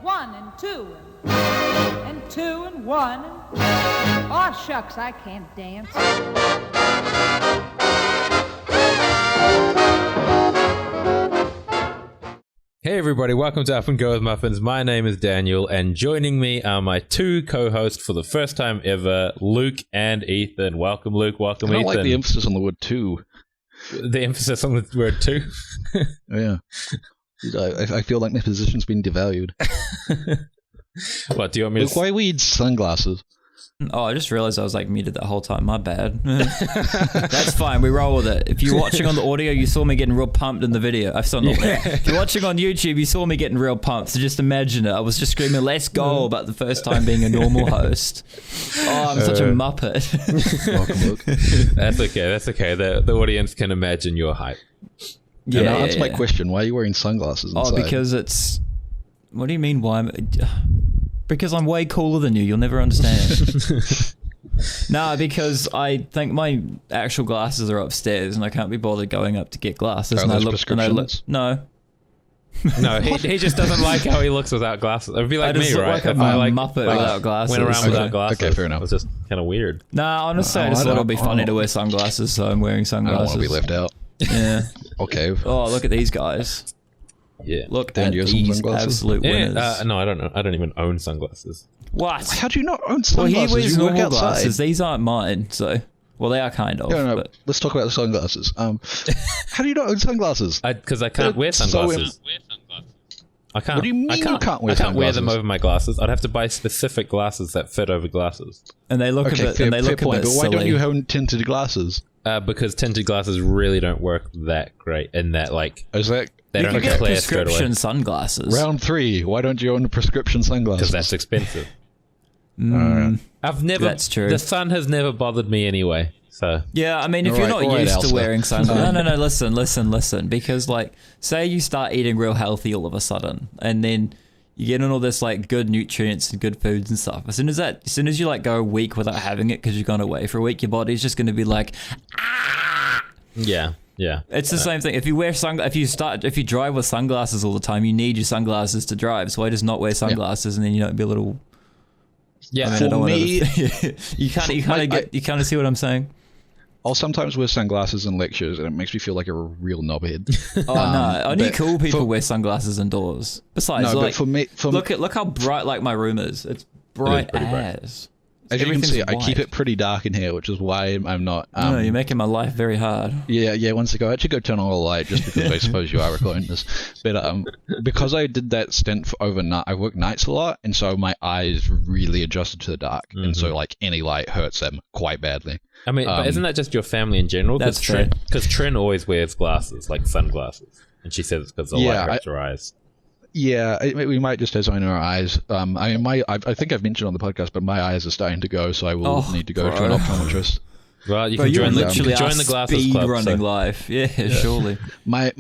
1 and 2 and 2 and 1. Aw, shucks, I can't dance. Hey everybody, welcome to Up and Go with Muffins. My name is Daniel, and joining me are my two co-hosts for the first time ever, Luke and Ethan. Welcome, Luke. Welcome, Ethan. I don't like the emphasis on the word two. The emphasis on the word two? Yeah. I feel like my position's been devalued. What, do you want me Luke, why weed sunglasses? Oh, I just realized I was like muted that whole time. My bad. That's fine. We roll with it. If you're watching on the audio, you saw me getting real pumped in the video. If you're watching on YouTube, you saw me getting real pumped. So just imagine it. I was just screaming, "Let's go!" about the first time being a normal host. Oh, I'm such a muppet. Welcome, Luke. That's okay. That's okay. The audience can imagine your hype. Yeah, now answer my question. Why are you wearing sunglasses inside? Oh, because it's... What do you mean, why? Because I'm way cooler than you. You'll never understand. Nah, because I think my actual glasses are upstairs and I can't be bothered going up to get glasses. Are those prescriptions? No. No, he just doesn't like how he looks without glasses. It would be like me, right? Like a muppet without glasses. Went around without glasses. Okay, fair enough. It was just kind of weird. Nah, honestly, I just thought it would be funny to wear sunglasses, so I'm wearing I sunglasses. don't want to be left out. Yeah. Okay. Oh, look at these guys. Yeah. Look Dan, at do you have some these sunglasses? absolute winners. No, I don't know. I don't even own sunglasses. What? How do you not own Well, sunglasses? he wears you work normal outside. glasses. These aren't mine, so... Well, they are kind of. No, but... let's talk about the sunglasses. How do you not own sunglasses? Because I can't wear sunglasses. I can't. What do you mean you can't wear I can't wear them sunglasses? over my glasses. I'd have to buy specific glasses that fit over glasses. And they look Okay, a bit. fair, And they fair look a point. bit But why silly. don't you own tinted glasses? Because tinted glasses really don't work that great in that, like, Is that... they You don't can get get clear straight away. prescription sunglasses. Round 3. Why don't you own prescription sunglasses? Because that's expensive. Alright. I've never... That's true. The sun has never bothered me anyway, so... Yeah, I mean, if you're not Alright, used to Alistair. wearing sunglasses, no, listen, because like, say you start eating real healthy all of a sudden, and then you get in all this like good nutrients and good foods and stuff. As soon as you like go a week without having it because you've gone away for a week, your body's just going to be like, Yeah. it's the same thing. If you wear if you drive with sunglasses all the time, you need your sunglasses to drive. So why just not wear sunglasses and then you don't be a little. Yeah, I mean, I For don't wanna- me- you kind of see what I'm saying. I'll sometimes wear sunglasses in lectures, and it makes me feel like a real knobhead. Oh no! Only but cool people for- wear sunglasses indoors. Besides, No, like, but for me, look how bright like my room is. It's bright pretty bright. as. as you can Everything's see, I keep white. it pretty dark in here, which is why I'm not. No, you're making my life very hard. Yeah. Once ago, I actually go turn on all the light just because I suppose you are recording this. But because I did that stint for overnight, I work nights a lot, and so my eyes really adjusted to the dark, and so like any light hurts them quite badly. I mean, but isn't that just your family in general? That's true. Because Trin always wears glasses, like sunglasses. And she says it's because the light hurts her eyes. Yeah, we might just design our eyes. I mean, I think I've mentioned on the podcast, but my eyes are starting to go, so I will need to go to an optometrist. Well, you Bro, can you're join literally join the glasses speed club. running So. life. Yeah, surely. My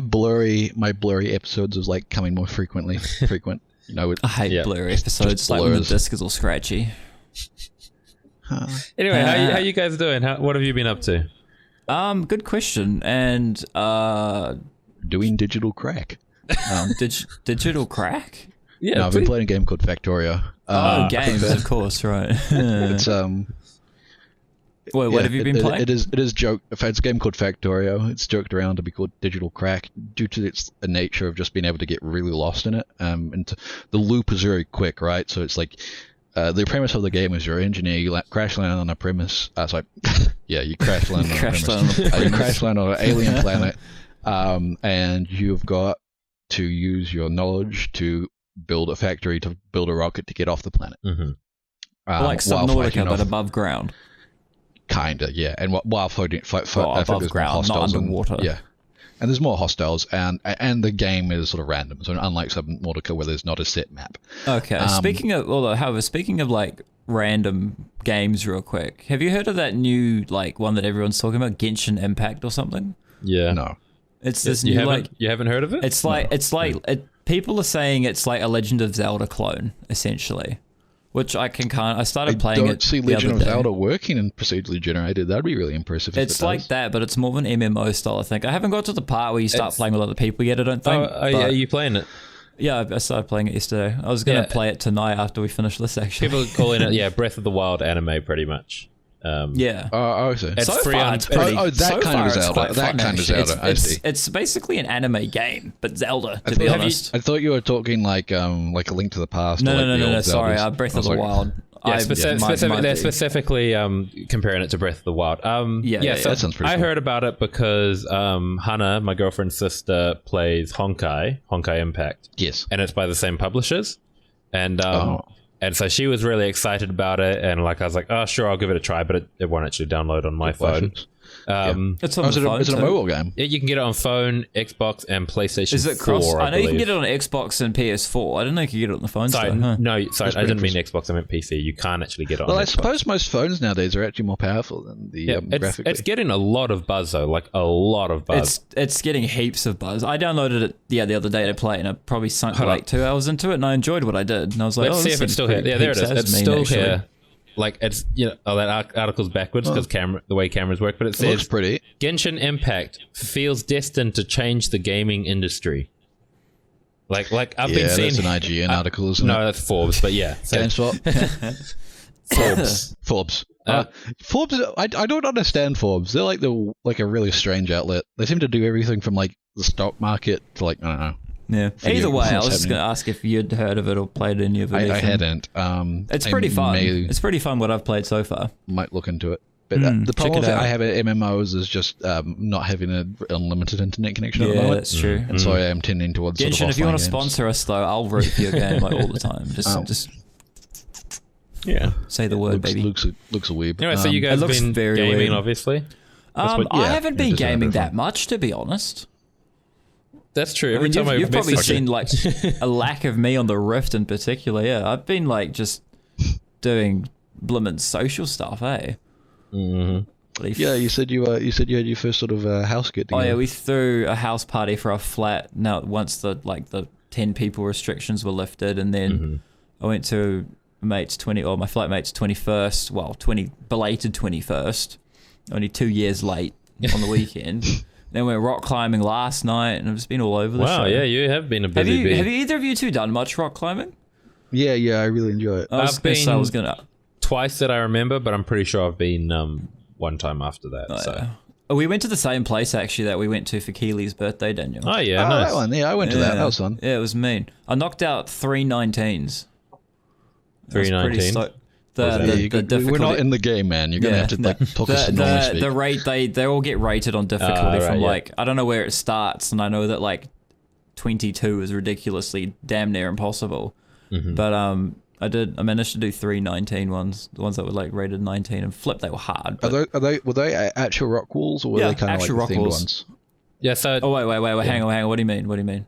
blurry episodes is like coming more frequent. You know, I hate blurry episodes. Like when the disc is all scratchy. Anyway, how you guys doing? What have you been up to? Good question. And doing digital crack. digital crack. Yeah, No, I've been playing a game called Factorio. Games, of course, right. It's Wait, what have you been playing? It is joke. It's a game called Factorio. It's joked around to be called digital crack due to its nature of just being able to get really lost in it. The loop is very quick, right? So it's like the premise of the game is you're an engineer. You crash land on a premise. You crash land on a premise. You crash land on an alien planet, and you've got to use your knowledge to build a factory, to build a rocket to get off the planet. Mm-hmm. Like while Subnautica, fighting but off- above ground. Kinda, yeah, and while floating, I think above there's more ground, not hostiles underwater. yeah, and there's more hostiles, and the game is sort of random. So unlike Subnautica, where there's not a set map. Okay. Speaking of like random games, real quick, have you heard of that new like one that everyone's talking about, Genshin Impact or something? Yeah. No, It's this new like you haven't heard of it? it's like people are saying it's like a Legend of Zelda clone essentially, which I started playing I it. don't see the Legend other of day. Zelda working in procedurally generated. That'd be really impressive. It's like that, but it's more of an MMO style, I think. I haven't got to the part where you start playing with other people yet, I don't think. Oh, yeah, are you playing it? Yeah, I started playing it yesterday. I was going to play it tonight after we finish this, actually. People calling it, Breath of the Wild anime, pretty much. Yeah. I see. It's So free far, on it's pretty- that so kind far of it's Zelda. quite That fun, kind of actually. Zelda. I see. It's basically an anime game, but Zelda, to be honest. I thought you were talking like A Link to the Past. No, or like no, the no, old sorry. Zeldas. Breath I of was the like, Wild. Yeah, they're be. specifically comparing it to Breath of the Wild. Yeah, so that sounds pretty I cool. heard about it because Hannah, my girlfriend's sister, plays Honkai Impact, Yes. and it's by the same publishers. And and so she was really excited about it, and like I was like, oh sure, I'll give it a try, but it won't actually download on my phone. It's on Is the phone, it a too. mobile game? You can get it on phone, Xbox, and PlayStation. Is it cross? 4, I know you can believe. get it on Xbox and PS4. I didn't know you could get it on the phone. Sorry, still, huh? no, sorry, That's I didn't mean pretty Xbox. I meant PC. You can't actually get it on. Well, I Xbox. suppose most phones nowadays are actually more powerful than the graphically. It's getting a lot of buzz though, like a lot of buzz. It's getting heaps of buzz. I downloaded it the other day to play, and I probably sunk Hold like up. 2 hours into it, and I enjoyed what I did. And I was like, Let's see this if it's seems still here. pretty Yeah, there it heaps is. as It's mean, still actually. here. Like it's that article's backwards because the way cameras work, but it It looks says pretty. Genshin Impact feels destined to change the gaming industry. Like I've been Yeah, seeing that's an IGN article, isn't No, it? that's Forbes, but yeah. So, GameSpot. Forbes. Forbes. I don't understand Forbes. They're like a really strange outlet. They seem to do everything from like the stock market to like I don't know. Yeah. Video Either way, I what's was just happening. going to ask if you'd heard of it or played it in your video. I hadn't. It's I pretty fun. It's It's pretty fun what I've played so far. might look into it. But the check problem it out. I have at MMOs is just not having an unlimited internet connection at the Yeah, moment. that's true. And so I am tending towards sort of Genshin, if you offline want to games. sponsor us, though, I'll root for your game like all the time. Just yeah. say the word, baby. Looks a weeb. Anyway, so you guys it looks been very gaming, weird. obviously. what- I yeah, haven't been just a bit gaming of fun. that much, to be honest. That's true. I Every mean, time you've probably message you- seen like a lack of me on the Rift in particular. Yeah, I've been like just doing blimmin' social stuff, eh? Mhm. Yeah, you said you had your first sort of house get Oh together. yeah, we threw a house party for our flat. Now once the 10 people restrictions were lifted, and then I went to my flatmate's 21st, belated 21st, only 2 years late on the weekend. Then we went rock climbing last night, and I've just been all over the show. Wow, yeah, you have been a Have busy bee. you either of you two done much rock climbing? Yeah, I really enjoy it. I was I've gonna say I been- was gonna. Twice that I remember, but I'm pretty sure I've been one time after that. So. Oh, we went to the same place actually that we went to for Keely's birthday, Daniel. Oh yeah, Oh, nice. that one. Yeah, I went to that. That was fun. Yeah, it was mean. I knocked out 3 19s. 319. We're difficulty. not in the game, man. You're gonna have to like talk us in normal speak. the rate they all get rated on difficulty right, from yeah. like I don't know where it starts, and I know that like 22 is ridiculously damn near impossible. But I managed to do 3 19 ones, the ones that were like rated 19 and flip. They were hard. But, Were they actual rock walls or were Yeah, they kind of like actual the rock themed walls. ones? Yeah, so oh wait, hang on. What do you mean?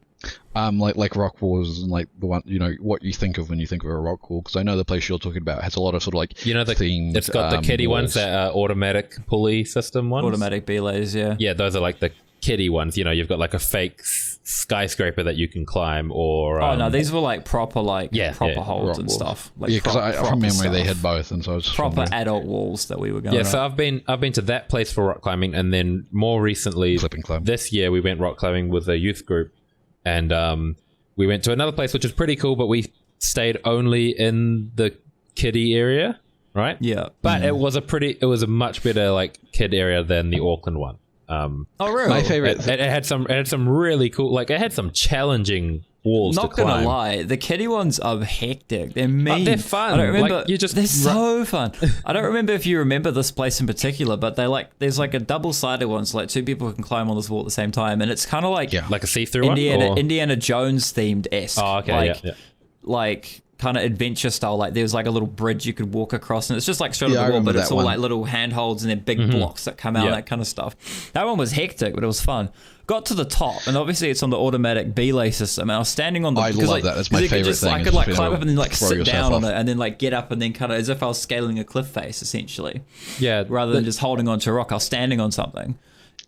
Like rock walls and like the one what you think of when you think of a rock wall, because I know the place you're talking about has a lot of sort of like themed. it's got the kiddie ones, walls. that automatic pulley system ones. Automatic belays, yeah. Yeah, those are like the kiddie ones. You've got like a fake skyscraper that you can climb, or Oh no, these were like proper Yeah, holds rock and walls. stuff. Like Yeah, because proper from memory they stuff. had both, and so I was just proper wondering. adult walls that we were going. Yeah, up. so I've been to that place for rock climbing, and then more recently, Clip and climb. this year we went rock climbing with a youth group, and we went to another place which was pretty cool, but we stayed only in the kiddie area, right? Yeah. But it was a much better like kid area than the Auckland one. Oh really? My favorite. It had some really cool, like it had some challenging walls Not to climb. gonna lie, the kiddie ones are hectic. They're mean. they're fun. I don't remember. Like, you just they're so fun. I don't remember if you remember this place in particular, but there's like a double-sided one, so like 2 people can climb on this wall at the same time, and it's kind of like Yeah. Like a see-through one? or- Indiana Jones themed esque. Oh, okay, like, yeah. like kind of adventure style. Like there's like a little bridge you could walk across, and it's just like straight Yeah, on I the wall, but remember it's that all one. like little handholds and then big blocks that come out, Yeah. that kind of stuff. That one was hectic, but it was fun. Got to the top, and obviously it's on the automatic belay system. And I was standing on the. I because, love like, that. That's my 'cause you could favorite just, thing, I is could like being climb able up and then like to throw sit yourself down on off. it, and then like get up and then kind of as if I was scaling a cliff face, essentially, Yeah, rather than just holding onto a rock. I was standing on something.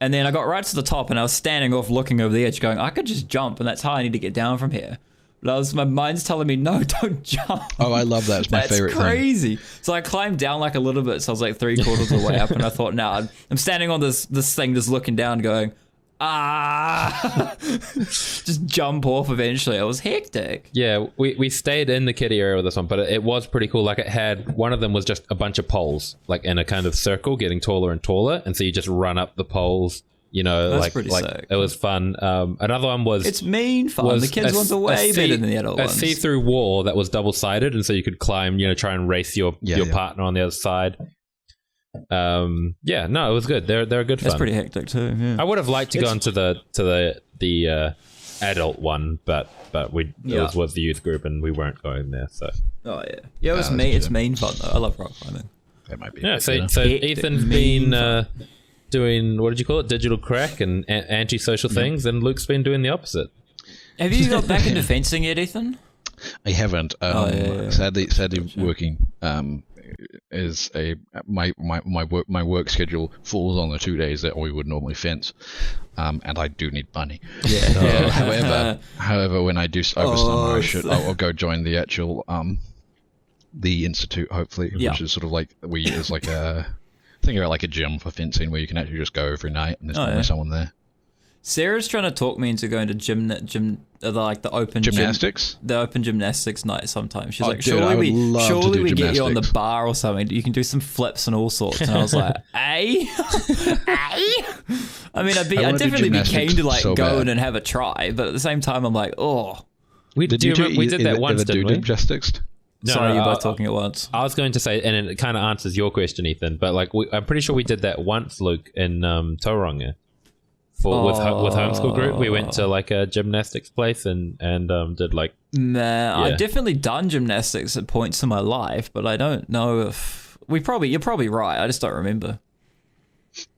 And then I got right to the top, and I was standing off, looking over the edge, going, I could just jump, and that's how I need to get down from here. But my mind's telling me, no, don't jump. Oh, I love that. It's my favorite That's crazy. So I climbed down like a little bit, so I was like 3/4 of the way up, and I thought, I'm standing on this thing, just looking down, going, just jump off eventually. It was hectic. Yeah, we stayed in the kiddie area with this one, but it was pretty cool. Like, it had, one of them was just a bunch of poles, like in a kind of circle, getting taller and taller, and so you just run up the poles. You know, That's like pretty sick. it was fun. Another one was It's mean fun. was The kids ones are way better than the adult a ones. see-through wall that was double-sided, and so you could climb. You know, try and race your partner on the other side. Yeah, no, it was good. They're good fun. That's pretty hectic too. Yeah. I would have liked to go into the adult one, but it was the youth group, and we weren't going there. So Oh yeah, it was mean. It's mean fun though. I love rock climbing. That might be. yeah, so Hectic, Ethan's mean been doing, what did you call it, digital crack and anti-social things, and Luke's been doing the opposite. Have you got back into fencing yet, Ethan? I haven't. Sadly, working is my work schedule falls on the 2 days that we would normally fence, and I do need money. Yeah. However, when I do over summer, I'll go join the actual the institute, hopefully, which is sort of like think about like a gym for fencing where you can actually just go every night and there's normally someone there. Sarah's trying to talk me into going to the open gymnastics, the open gymnastics night. Sometimes she's like, dude, surely we get you on the gymnastics. bar or something. You can do some flips and all sorts. And I was like, I mean, I'd wanna do definitely be keen to like so go bad. in and have a try, but at the same time, I'm like, oh. We did that once, didn't we? Gymnastics? No, Sorry, no, you're both talking at once. I was going to say, and it kind of answers your question, Ethan, but like I'm pretty sure we did that once, Luke, in Tauranga. With homeschool group, we went to like a gymnastics place and did like. Nah, I've definitely done gymnastics at points in my life, but I don't know if you're probably right. I just don't remember.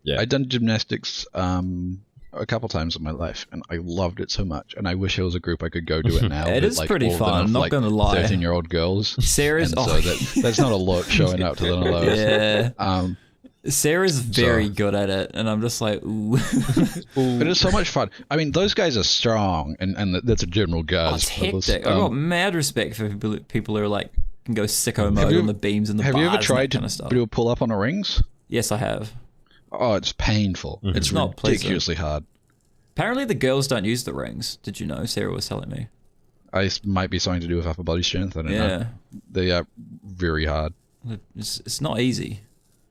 Yeah, I've done gymnastics a couple times in my life, and I loved it so much. And I wish there was a group I could go do it now. It with, is like, pretty all of them fun, of, not like, gonna lie. 13-year-old girls. Sarah's and so that's not a lot showing up to none of those. Yeah. Sarah's very good at it, and I'm just like, ooh. But it's so much fun. I mean, those guys are strong, and that's a general guess. It's hectic. I've got mad respect for people who are like can go sicko mode on the beams and the bars. Have you ever and tried that kind of stuff. to do a pull up on a rings? Yes, I have. Oh, it's painful. Mm-hmm. It's not pleasant. ridiculously hard. Apparently, the girls don't use the rings. Did you know? Sarah was telling me. It might be something to do with upper body strength. I don't know. They are very hard. It's not easy.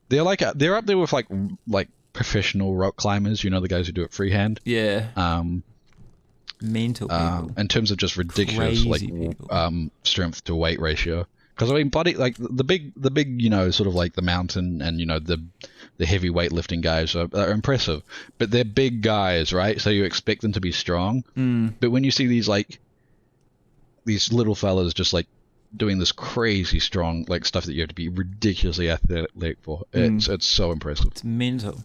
They're up there with like professional rock climbers. You know, the guys who do it freehand. Yeah. Mental people. In terms of just ridiculous Crazy strength to weight ratio. Because I mean, body like the big sort of like the mountain and the heavy weightlifting guys are impressive, but they're big guys, right? So you expect them to be strong. But when you see these little fellas just like doing this crazy strong like stuff that you have to be ridiculously athletic for, it's so impressive. It's mental.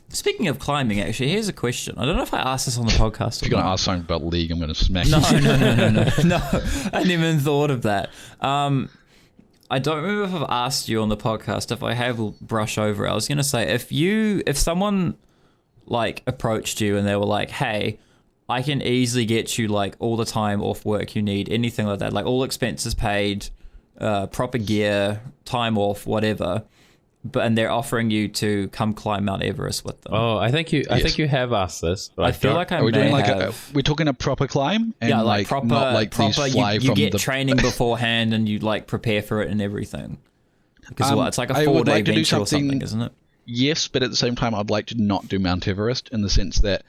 Speaking of climbing, actually, here's a question. I don't know if I asked this on the podcast. If you're going to ask something about League, I'm going to smack you. No. I hadn't even thought of that. I don't remember if I've asked you on the podcast. If I have, we'll brush over it. I was going to say, if someone like approached you and they were like, hey, I can easily get you like all the time off work you need, anything like that, like all expenses paid, proper gear, time off, whatever. And they're offering you to come climb Mount Everest with them. Oh, I think you have asked this. But I feel like I Are we may doing like have. we're talking a proper climb? And Yeah, like proper. not like these fly you from get the training beforehand, and you like prepare for it and everything. Because it's like a I 4-day would like to do venture or something, something- isn't it? Yes, but at the same time, I'd like to not do Mount Everest in the sense that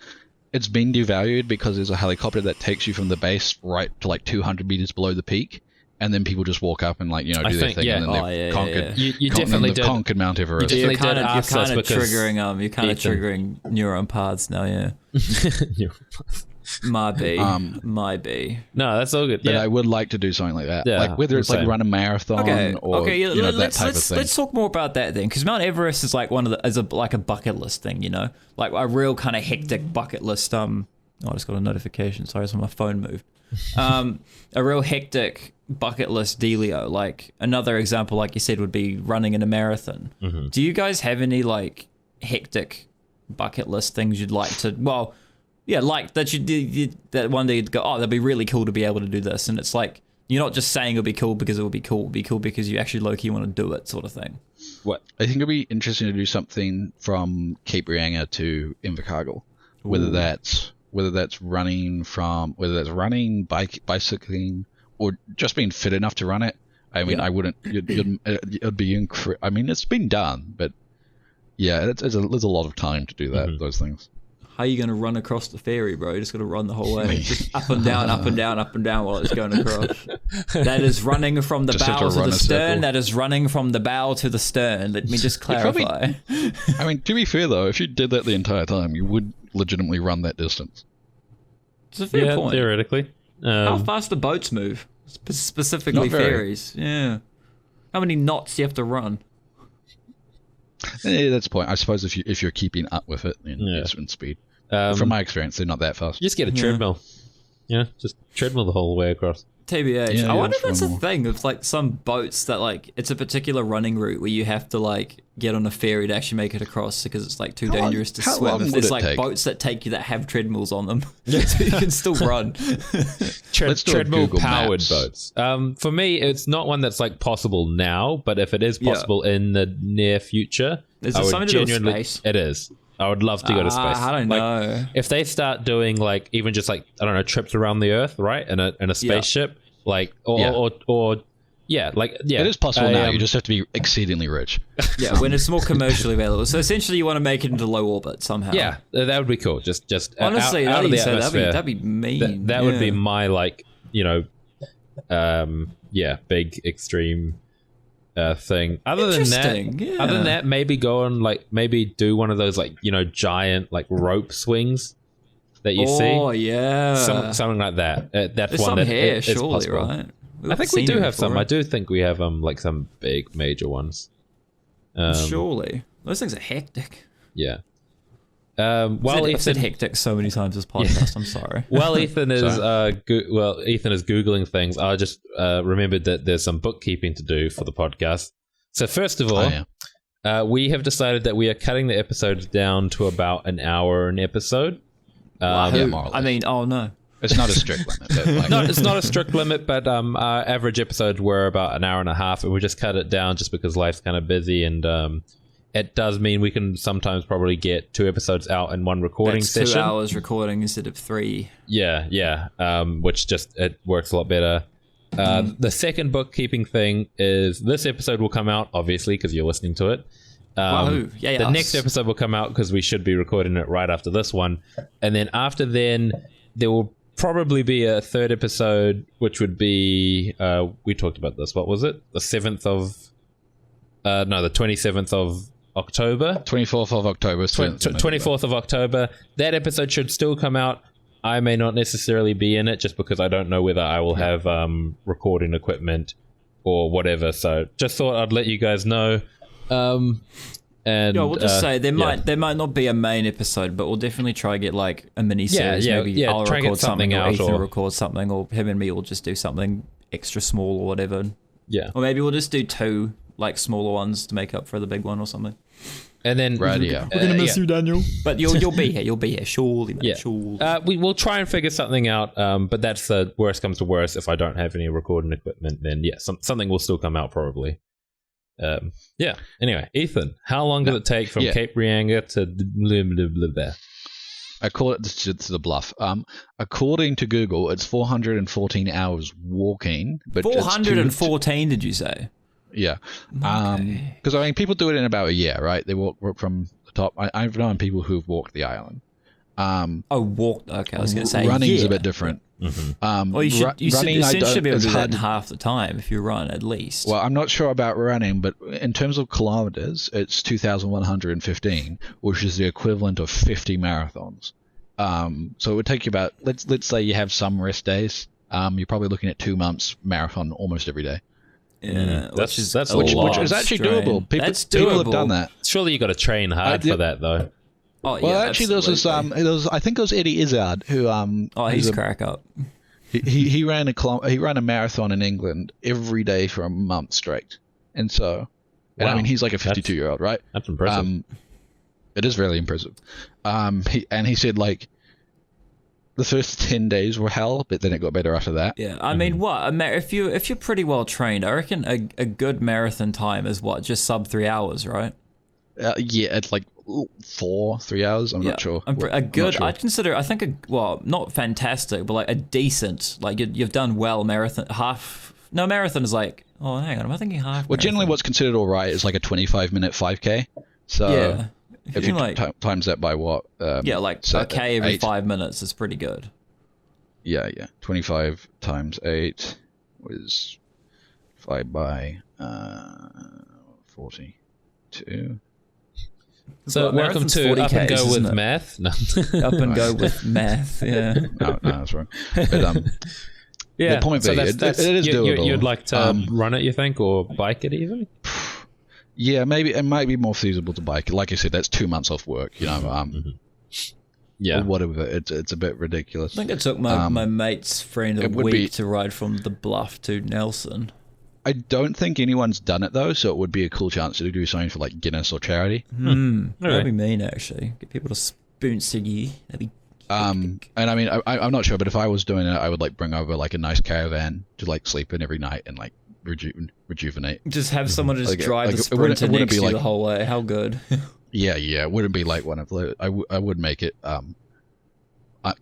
it's been devalued because there's a helicopter that takes you from the base right to like 200 meters below the peak, and then people just walk up and like do their think, thing, yeah. and then they've conquered. You definitely did. Conquered Mount Everest. You You're definitely kind did of ask us because triggering you're kind of Ethan- triggering neuron paths now. Yeah, might be. No, that's all good. But Yeah. I would like to do something like that, Yeah, like whether it's like same. run a marathon or Okay. that Let's type of thing. let's talk more about that then, because Mount Everest is like like a bucket list thing, like a real kind of hectic bucket list. I just got a notification. Sorry, it's on my phone moved. A real hectic bucket list dealio. Like another example, like you said, would be running in a marathon. Mm-hmm. Do you guys have any like hectic bucket list things you'd like to? Well, yeah, like that that one day you'd go, oh, that'd be really cool to be able to do this, and it's like you're not just saying it'll be cool because it would be cool. It'd be cool because you actually low-key want to do it, sort of thing. What? I think it'd be interesting to do something from Cape Reinga to Invercargill. whether that's running, bicycling, or just being fit enough to run it. I mean, I wouldn't. It'd be I mean, it's been done, but yeah, there's a lot of time to do that. Those things. How are you going to run across the ferry, bro? You're just going to run the whole way. Just up and down, up and down, up and down while it's going across. That is running from the bow to the stern. That is running from the bow to the stern. Let me just clarify. I mean, to be fair, though, if you did that the entire time, you would legitimately run that distance. It's a fair point. Theoretically. How fast do boats move? Specifically ferries. Yeah. How many knots do you have to run? Yeah, that's the point. I suppose if you're keeping up with it in speed. From my experience, they're not that fast. Just get a treadmill. Yeah, just treadmill the whole way across. TBH. I wonder if that's a thing of like some boats that like it's a particular running route where you have to like get on a ferry to actually make it across because it's like too dangerous to swim. If there's like boats that take you that have treadmills on them, so you can still run. Treadmill powered boats. For me, it's not one that's like possible now, but if it is possible in the near future, is it something to do with space? It is. I would love to go to space. I don't know. If they start doing like even just like I don't know trips around the Earth, right, in a spaceship, like or it is possible now. You just have to be exceedingly rich. Yeah, when it's more commercially available. So essentially, you want to make it into low orbit somehow. Yeah, that would be cool. Just honestly, out of the atmosphere. That'd be mean. That would be my like big extreme. Thing. Other than that, maybe go on maybe do one of those giant rope swings that you see. Oh yeah, something like that. That's There's one some that here, is surely, possible. right? I think we do have some. I do think we have some big major ones. Surely, those things are hectic. Yeah. I've said hectic so many times this podcast. I'm sorry. While Ethan is Ethan is googling things, I just remembered that there's some bookkeeping to do for the podcast. So first of all, we have decided that we are cutting the episodes down to about an hour an episode. I mean, oh no, it's not a strict limit. No, it's not a strict limit, but our average episodes were about an hour and a half, and we just cut it down just because life's kind of busy and. It does mean we can sometimes probably get 2 episodes out in one recording session. 2 hours recording instead of 3. Yeah. Which it works a lot better. The second bookkeeping thing is this episode will come out, obviously, because you're listening to it. The next episode will come out because we should be recording it right after this one. And then after then, there will probably be a third episode, which would be, we talked about this, what was it? The 27th of October. 24th of October. 24th of October. That episode should still come out. I may not necessarily be in it just because I don't know whether I will have recording equipment or whatever. So just thought I'd let you guys know. And we'll just say there might not be a main episode, but we'll definitely try to get like a mini series. Maybe I'll record something or Ethan will record something, or him and me will just do something extra small or whatever. Yeah. Or maybe we'll just do 2 like smaller ones to make up for the big one or something. And then we're gonna miss you, Daniel. But you'll be here. You'll be here, surely, man. Yeah. Surely. We will try and figure something out. But that's the worst comes to worst. If I don't have any recording equipment, then something will still come out probably. Anyway, Ethan, how long does it take from Cape Reinga to blah, blah, blah, blah? I call it to the bluff. According to Google, it's 414 hours walking. But 414, did you say? Yeah. Because, people do it in about a year, right? They walk from the top. I've known people who've walked the island. Walked. Okay, I was going to say running's a bit different. Mm-hmm. Well, you should be able to do that in half the time if you run, at least. Well, I'm not sure about running, but in terms of kilometers, it's 2,115, which is the equivalent of 50 marathons. So it would take you about, let's say you have some rest days. You're probably looking at 2 months marathon almost every day. Yeah, which is actually doable. People have done that. Surely you got to train hard for that, though. Oh, well, actually, there was this. I think it was Eddie Izzard who. He's crack up. He ran a marathon in England every day for a month straight, and so, he's like a 52-year-old, right? That's impressive. It is really impressive. He said the first 10 days were hell, but then it got better after that. Yeah, I mean, if you're pretty well trained, I reckon a good marathon time is just sub 3 hours, right? It's like 3 hours. I'm not sure. I'd consider. I think not fantastic, but like a decent. Like you've done well. Marathon marathon is like. Oh, hang on. Am I thinking half? Well, generally, what's considered all right is like a 25-minute 5K. So yeah. if you times that by what? Like a K every 8. 5 minutes is pretty good. Yeah. 25 times 8 was 5 by 42. So welcome to Up and Go with Math. No. Up and Go with Math. Yeah. No, that's wrong. But yeah. The point so being, it is doable. You'd like to run it, you think, or bike it even? Yeah, maybe it might be more feasible to bike. Like I said, that's 2 months off work. You know. Yeah. Whatever. It's a bit ridiculous. I think it took my mate's friend a week to ride from the Bluff to Nelson. I don't think anyone's done it though, so it would be a cool chance to do something for like Guinness or charity. That'd be mean, actually. Get people to sponsor you. That'd be. And I mean, I'm not sure, but if I was doing it, I would like bring over like a nice caravan to like sleep in every night and like rejuvenate. Just have someone just drive the Sprinter next to you the whole way. How good? Yeah. It wouldn't be like one of the. I would make it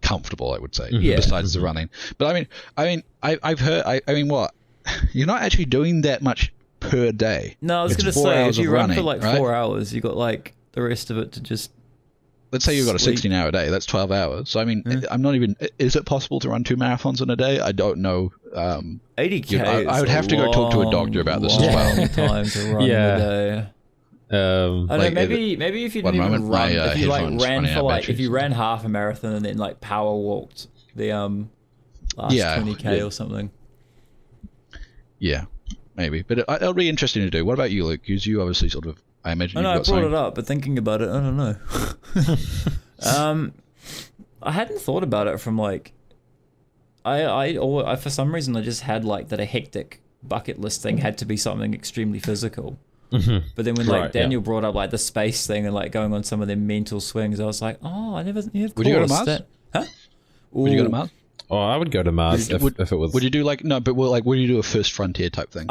comfortable. I would say. Yeah. Besides the running, but I've heard. I mean, what? You're not actually doing that much per day. No, I was going to say if you run for like 4 hours, you got like the rest of it to just. Let's say you've got a 16-hour day. That's 12 hours. So, I mean, I'm not even... Is it possible to run 2 marathons in a day? I don't know. 80K I would have to go talk to a doctor about this as well. Time to run a day. I don't know, maybe if you didn't even run... if you like ran for like... If you ran half a marathon and then like power walked the last 20K or something. Yeah, maybe. But it'll be interesting to do. What about you, Luke? Because you obviously sort of... I imagine I brought it up, but thinking about it, I don't know. I hadn't thought about it from like, I for some reason I just had like that a hectic bucket list thing had to be something extremely physical. But then when like Daniel brought up like the space thing and like going on some of their mental swings, I was like, oh, I never. Would you go to Mars? Huh? Would you go to Mars? Oh, I would go to Mars if it was. Would you do like would you do a first frontier type thing?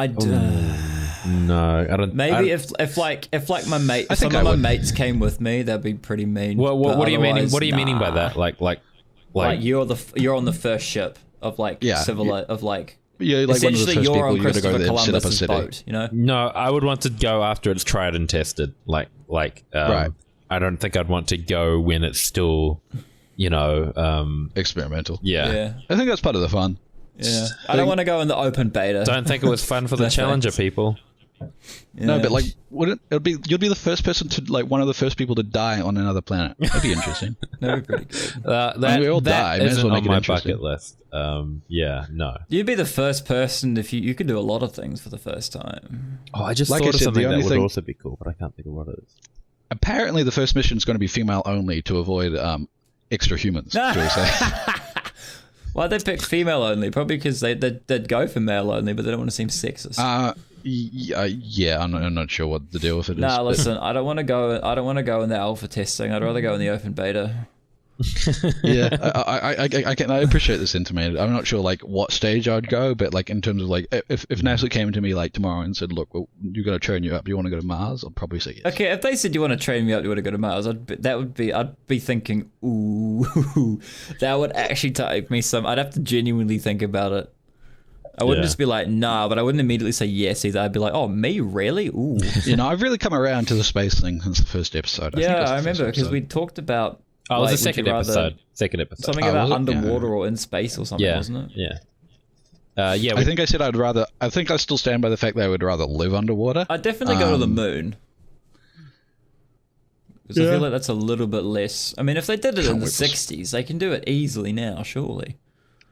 No, I don't. Maybe if like my mate, if some of my mates came with me, that'd be pretty mean. Well, what are you meaning? What are you meaning by that? Like you're on the first ship of like of like. Yeah, like essentially one of the first you're on people Christopher to go there, set up a Columbus's city. boat, you know? No, I would want to go after it's tried and tested. Right. I don't think I'd want to go when it's still, experimental. Yeah. I think that's part of the fun. Yeah. I don't want to go in the open beta. Don't think it was fun for the Challenger people. Yeah. No, but like, you'd be the first person to like one of the first people to die on another planet. That'd be interesting. That'd be pretty good. We all die. That isn't on my bucket list. No. You'd be the first person if you could do a lot of things for the first time. Oh, I just thought of something that would also be cool, but I can't think of what it is. Apparently, the first mission is going to be female only to avoid extra humans. Shall we say? Why'd they pick female only? Probably because they'd go for male only, but they don't want to seem sexist. I'm not sure what the deal with it is. Nah, listen, I don't want to go in the alpha testing. I'd rather go in the open beta. Yeah, I appreciate the sentiment. I'm not sure like what stage I'd go, but like in terms of like if NASA came to me like tomorrow and said, look, well, you're going to train you up. Do you want to go to Mars? I'd probably say yes. Okay, if they said you want to train me up, you want to go to Mars, I'd be thinking, ooh, that would actually take me some. I'd have to genuinely think about it. I wouldn't just be like, nah, but I wouldn't immediately say yes either. I'd be like, oh, me, really? Ooh. I've really come around to the space thing since the first episode. I remember because we talked about. Oh, it was the second episode. Something about underwater or in space or something, wasn't it? Yeah. I think I said I'd rather. I think I still stand by the fact that I would rather live underwater. I'd definitely go to the moon. Because I feel like that's a little bit less. I mean, if they did it in the 60s, they can do it easily now, surely.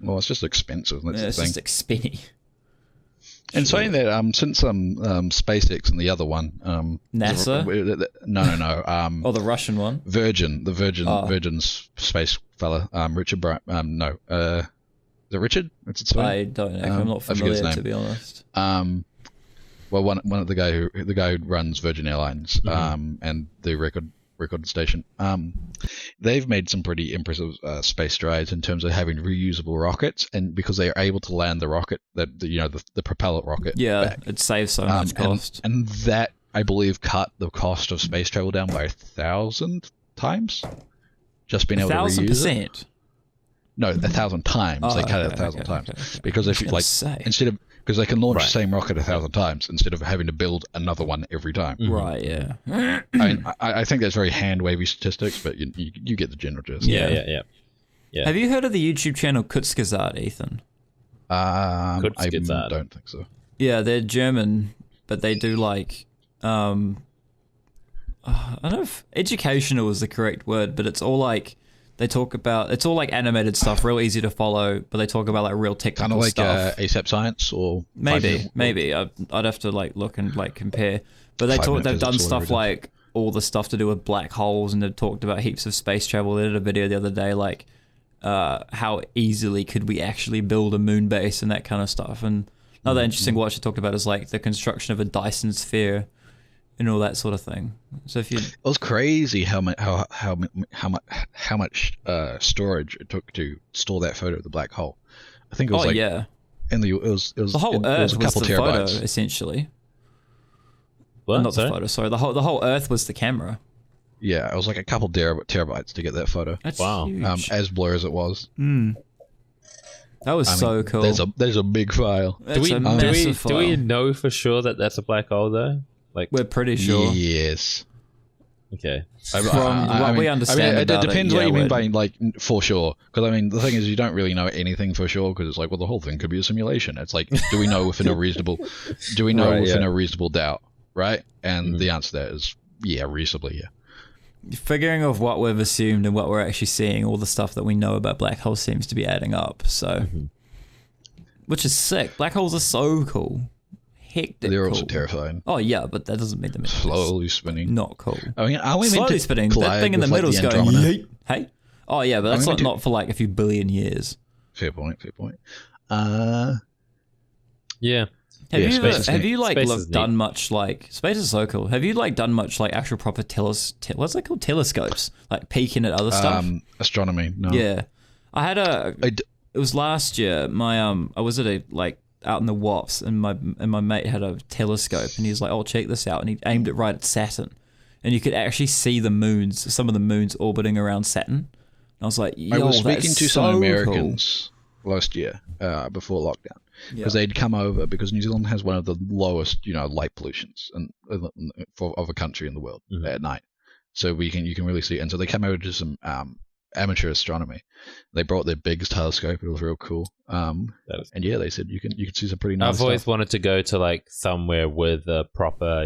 Well, it's just expensive. That's it's the thing. Just expensive. And saying that, since SpaceX and the other one, NASA, no, the Russian one, Virgin's space fella, Richard, is it Richard? I don't know. I'm not familiar, to be honest. Well, one of the guy who runs Virgin Airlines, and the record station, they've made some pretty impressive space strides in terms of having reusable rockets, and because they are able to land the rocket, the propeller rocket. Yeah, back. It saves so much cost. And that I believe, cut the cost of space travel down by 1,000 times. Just being able to reuse it. 1,000%. No, 1,000 times. They cut it 1,000 times because if you like instead of because they can launch the same rocket 1,000 times instead of having to build another one every time. Right. Yeah. I mean, I think that's very hand wavy statistics, but you get the general gist. Yeah. Have you heard of the YouTube channel Kurzgesagt, Ethan? I don't think so. Yeah, they're German, but they do like I don't know if educational is the correct word, but it's all like they talk about it's all like animated stuff, real easy to follow, but they talk about like real technical stuff. Kind of like ASAP Science or maybe I'd have to like look and like compare. But they've done stuff like all the stuff to do with black holes, and they've talked about heaps of space travel. They did a video the other day like how easily could we actually build a moon base and that kind of stuff. And another interesting watch I talked about is like the construction of a Dyson sphere and all that sort of thing. So if you, it was crazy how much storage it took to store that photo of the black hole. I think it was it was the whole Earth was a couple the terabytes. photo essentially. What? Not the photo. Sorry, the whole Earth was the camera. Yeah, it was like a couple terabytes to get that photo. That's wow. huge. As blur as it was. That was so cool. There's a big file. Do we know for sure that that's a black hole though? Like we're pretty sure. Yes. Okay. From what we understand, it depends what you mean by like for sure. Because I mean, the thing is, you don't really know anything for sure. Because it's like, well, the whole thing could be a simulation. It's like, do we know within a reasonable doubt, right? And the answer there is reasonably, yeah. Figuring of what we've assumed and what we're actually seeing, all the stuff that we know about black holes seems to be adding up. So, which is sick. Black holes are so cool. Hectic. They're cool. also terrifying. Oh yeah, but that doesn't mean them slowly spinning. Not cool. I mean, are we slowly spinning? That thing in the middle is going. Yeet. Hey. Oh yeah, but that's not for like a few billion years. Fair point. Yeah. Have you like done much like space is so cool? Have you like done much like actual proper what's it called, telescopes, like peeking at other stuff? Astronomy. No. Yeah, I had it was last year. My I was at a like out in the WAPs, and my mate had a telescope, and he was like, "Oh, check this out," and he aimed it right at Saturn, and you could actually see the moons, some of the moons orbiting around Saturn. And I was like, "Yo, I was speaking to some Americans last year before lockdown." Because they'd come over because New Zealand has one of the lowest, light pollutions of a country in the world at night. So you can really see. And so they came over to some amateur astronomy. They brought their biggest telescope. It was real cool. They said you could see some pretty nice I've always wanted to go to like somewhere with a proper,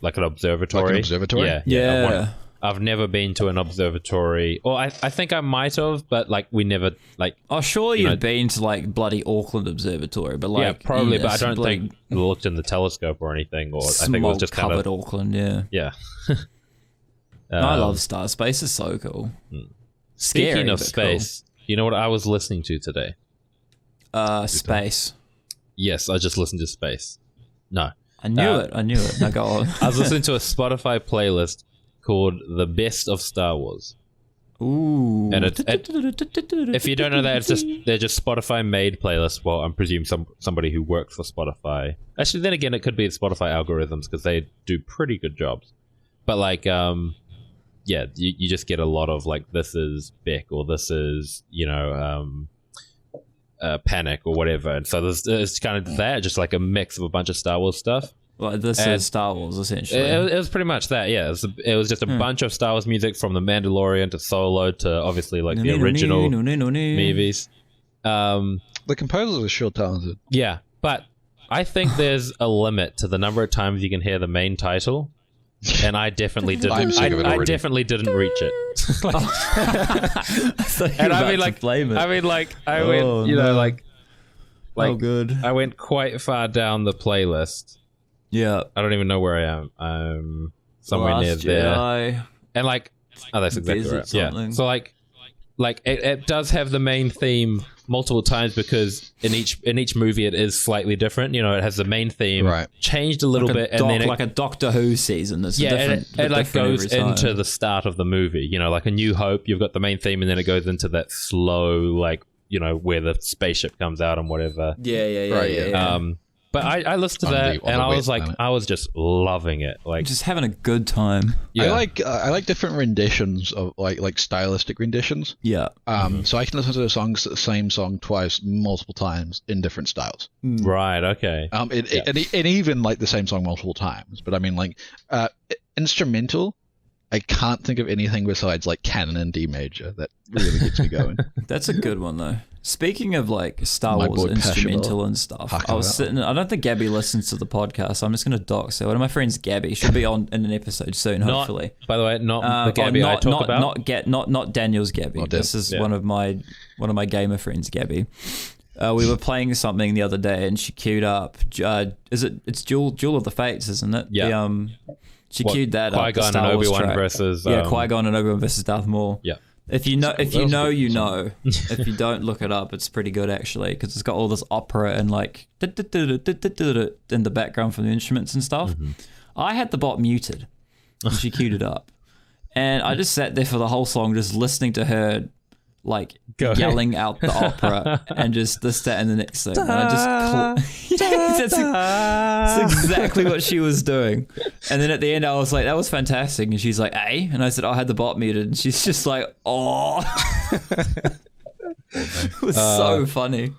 like an observatory. Like an observatory? Yeah. I've never been to an observatory, or I think I might have, but like we never like. Oh, sure, you've been to like bloody Auckland Observatory, but like probably, but I don't think looked in the telescope or anything, or I think it was just kind of Auckland. Yeah. I love stars. Space is so cool. Scary, speaking of space, you know what I was listening to today? Space. Yes, I just listened to Space. No, I knew it. Now go on. I was listening to a Spotify playlist called The Best of Star Wars. Ooh. And if you don't know that, they're just Spotify made playlists. Well, I'm presuming somebody who works for Spotify. Actually, then again, it could be the Spotify algorithms because they do pretty good jobs. But like, you just get a lot of like, this is Beck, or this is, Panic or whatever. And so there's kind of that, just like a mix of a bunch of Star Wars stuff. Well, this is Star Wars, essentially. It was pretty much that, yeah. It was just a bunch of Star Wars music, from The Mandalorian to Solo to obviously like the original movies. The composers are sure talented. Yeah, but I think there's a limit to the number of times you can hear the main title, and I definitely didn't. I definitely didn't reach it. And I went quite far down the playlist. Yeah, I don't even know where I am. I'm somewhere near there. And like, that's exactly right. Yeah. So like it does have the main theme multiple times, because in each movie it is slightly different. It has the main theme changed a little bit, and then like a Doctor Who season. It's different. It like goes into the start of the movie. Like A New Hope, you've got the main theme, and then it goes into that slow, like, where the spaceship comes out and whatever. Yeah. But I listened to On that the and I wet was like, planet. I was just loving it. Like, Just having a good time. yeah. I like different renditions of like stylistic renditions. Yeah. So I can listen to the same song twice, multiple times in different styles. Right. Okay. And even like the same song multiple times. But I mean, like instrumental, I can't think of anything besides like Canon and D major that really gets me going. That's a good one though. Speaking of like Star My Wars boy instrumental Pashimov. and stuff, Fuck I was about. sitting. I don't think Gabby listens to the podcast, so I'm just going to dox her. One of my friends, Gabby, should be on in an episode soon, hopefully. By the way, not the Gabby I talk about. Not Daniel's Gabby. This is one of my gamer friends, Gabby. We were playing something the other day, and she queued up. It's Duel of the Fates, isn't it? Yeah. She queued that up. Qui-Gon Star and Wars Obi-Wan track. versus Qui-Gon and Obi-Wan versus Darth Maul. Yeah. If you know, That was a good know. If you don't, look it up. It's pretty good actually, because it's got all this opera and like in the background from the instruments and stuff. I had the bot muted, and she queued it up, and I just sat there for the whole song, just listening to her like yelling out the opera and just this, that, and the next thing. And I just that's exactly what she was doing. And then at the end, I was like, "That was fantastic." And she's like, "Eh?" And I said, "I had the bot muted." And she's just like, "Oh." It was so funny.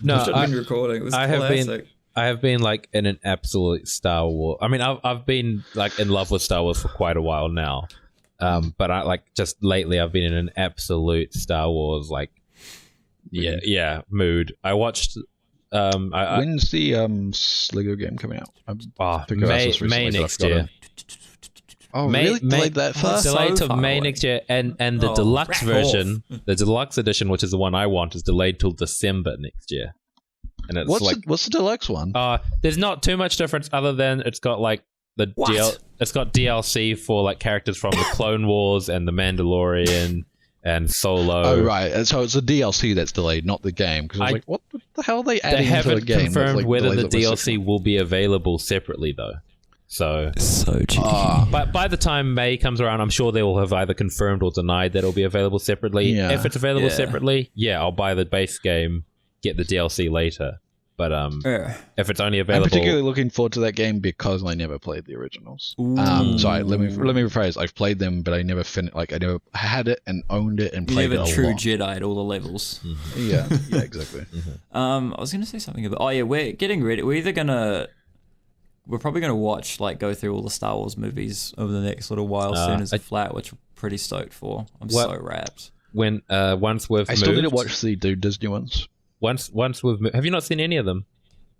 No, I should have been recording. It was classic. I have been like in an absolute Star Wars. I mean, I've been like in love with Star Wars for quite a while now. But I like just lately I've been in an absolute Star Wars like mood. I watched When's the Lego game coming out? May next year. Oh, really? Delayed that far? Delayed So till May far next year, and the deluxe version, the deluxe edition, which is the one I want, is delayed till December next year. And it's What's the deluxe one? There's not too much difference other than it's got like it's got DLC for like characters from the Clone Wars and the Mandalorian and Solo. Oh right, so it's a DLC that's delayed, not the game. Because I was like, what the hell are they adding They to the haven't game? confirmed Like, whether the delays it by 6 DLC months? will be available separately though. So cheeky. But by the time May comes around, I'm sure they will have either confirmed or denied that it'll be available separately. Yeah. If it's available Yeah. separately, I'll buy the base game, get the DLC later. But if it's only I'm available, particularly looking forward to that game because I never played the originals. Ooh. Sorry, let me rephrase. I've played them, but I never finished. Like I never had it and owned it and You played have it a a true lot. Jedi at all the levels. Yeah, exactly. I was going to say something about. Oh yeah, we're getting ready. We're probably gonna watch go through all the Star Wars movies over the next little while soon as a flat, which we're pretty stoked for. I'm so wrapped. when once we've I still need to moved- watch the Disney ones. Once we've have you not seen any of them?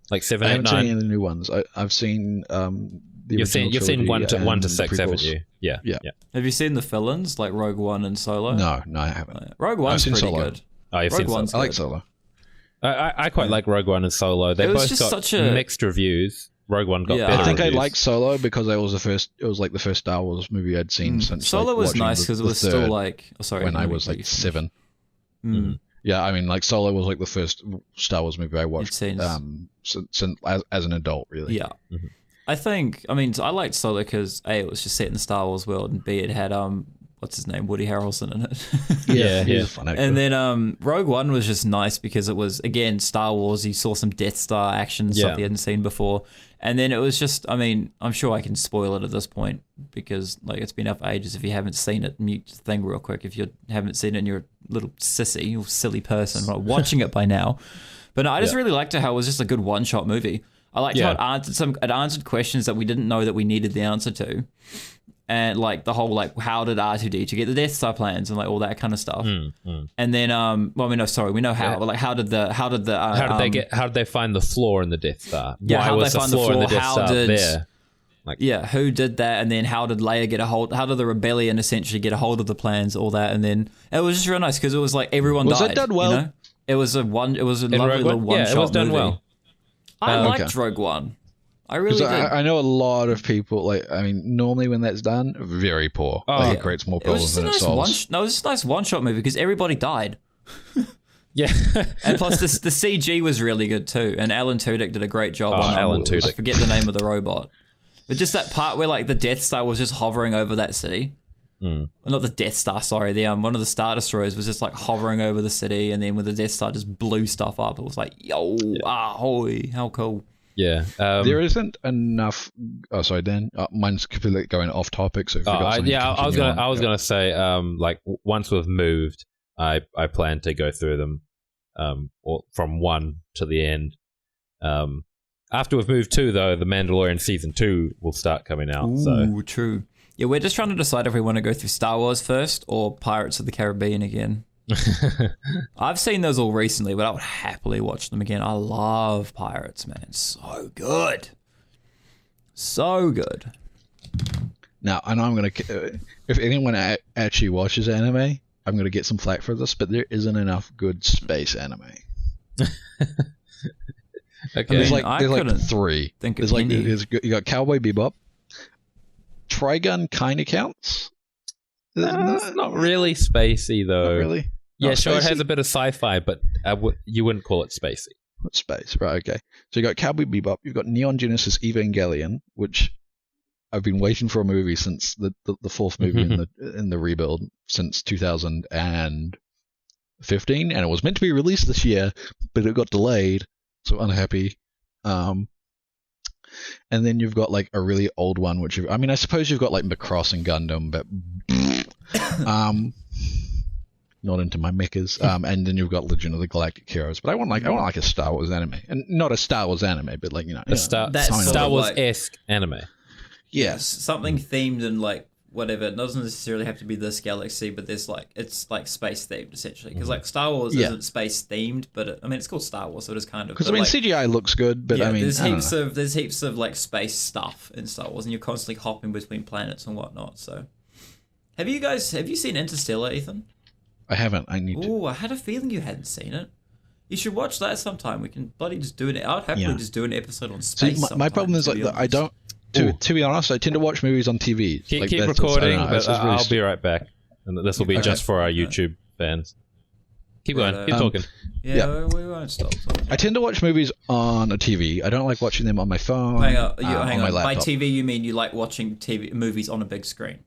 Like 7, I 8, haven't seen any 9. of the new ones. I've seen the You've seen original 1 trilogy to and 6, the haven't prequels. you? Yeah. Have you seen the fill-ins like Rogue One and Solo? No, I haven't. Rogue One's seen pretty Solo. good. Oh, you've Rogue seen One's some. I like good. Solo. I quite like Rogue One and Solo. They It was both just got such a- mixed reviews. Rogue One got Yeah. better I think I reviews. liked Solo because it was the first Star Wars movie I'd seen since Solo like, was watching nice the- because it the was still third like. Oh, sorry. when I let me was let like you finish. 7. Mm. Yeah, I mean, like Solo was like the first Star Wars movie I watched It since as an adult, really. Yeah. I liked Solo because A, it was just set in the Star Wars world, and B, it had what's his name, Woody Harrelson in it. Yeah, he's yeah. a fun actor. And then Rogue One was just nice because it was, again, Star Wars. You saw some Death Star action, stuff Yeah. you hadn't seen before. And then it was just, I'm sure I can spoil it at this point because it's been out for ages. If you haven't seen it, mute the thing real quick. If you haven't seen it and you're a little sissy or silly person, not watching it by now. But no, I just really liked how it was just a good one-shot movie. I liked how it answered questions that we didn't know that we needed the answer to. And the whole how did R2D2 get the Death Star plans and all that kind of stuff. And then we know how. But how did they find the flaw in the Death Star? Yeah, Why how'd was they the find the flaw in the flaw? Death How Star did- there? who did that? And then how did Leia get a hold? How did the rebellion essentially get a hold of the plans? All that, and then it was just real nice because it was everyone Was died. it done well? You know? It was a lovely Rogue little One? one Yeah, shot it was done movie. well. I liked okay. Rogue One. I really Because did. I know a lot of people, normally when that's done, very poor. It creates more It was problems just a than it nice solves. it was just a nice one-shot movie because everybody died. Yeah. And plus, the CG was really good too. And Alan Tudyk did a great job on Alan I Tudyk. forget the name of the robot. But just that part where the Death Star was just hovering over that city. Well, not the Death Star, sorry. The one of the Star Destroyers was just hovering over the city, and then when the Death Star just blew stuff up, it was yo, ahoy, how cool. Yeah. There isn't enough. Oh, sorry, Dan. Mine's completely going off topic. So if I was gonna say, like once we've moved, I plan to go through them, or from 1 to the end. After we've moved 2, though, the Mandalorian season 2 will start coming out. Ooh, true. Yeah, we're just trying to decide if we want to go through Star Wars first or Pirates of the Caribbean again. I've seen those all recently, but I would happily watch them again. I love Pirates, man. It's so good. So good. Now, and I'm going to... if anyone actually watches anime, I'm going to get some flack for this, but there isn't enough good space anime. Okay. There's like 3. There's like you got Cowboy Bebop. Trigun kind of counts. It's not really spacey, though. Not really? Yeah, Not sure, spacey? it has a bit of sci-fi, but you wouldn't call it spacey. What space? Right, okay. So you got Cowboy Bebop, you've got Neon Genesis Evangelion, which I've been waiting for a movie since the 4th movie in the rebuild since 2015, and it was meant to be released this year, but it got delayed, so unhappy. And then you've got like a really old one, which I suppose you've got like Macross and Gundam, but not into my mechas. And then you've got Legend of the Galactic Heroes, but I want like a Star Wars anime, and not a Star Wars anime, but like Star sort Wars-esque anime. Yes, something themed and like whatever. It doesn't necessarily have to be this galaxy, but there's like it's like space themed essentially. Because like Star Wars isn't space themed, but it's called Star Wars, so it is kind of. Because like, CGI looks good, but there's heaps of like space stuff in Star Wars, and you're constantly hopping between planets and whatnot. So, have you seen Interstellar, Ethan? I haven't. I need to. Oh, I had a feeling you hadn't seen it. You should watch that sometime. We can bloody just do it. I'd happily just do an episode on space. See, my problem is like I don't. To be honest, I tend to watch movies on TV. Keep recording, but I'll be right back. And this will be just for our YouTube fans. Keep going. Keep talking. Yeah, we won't stop talking. I tend to watch movies on a TV. I don't like watching them on my phone. Hang on. My laptop. By TV, you mean you like watching movies on a big screen?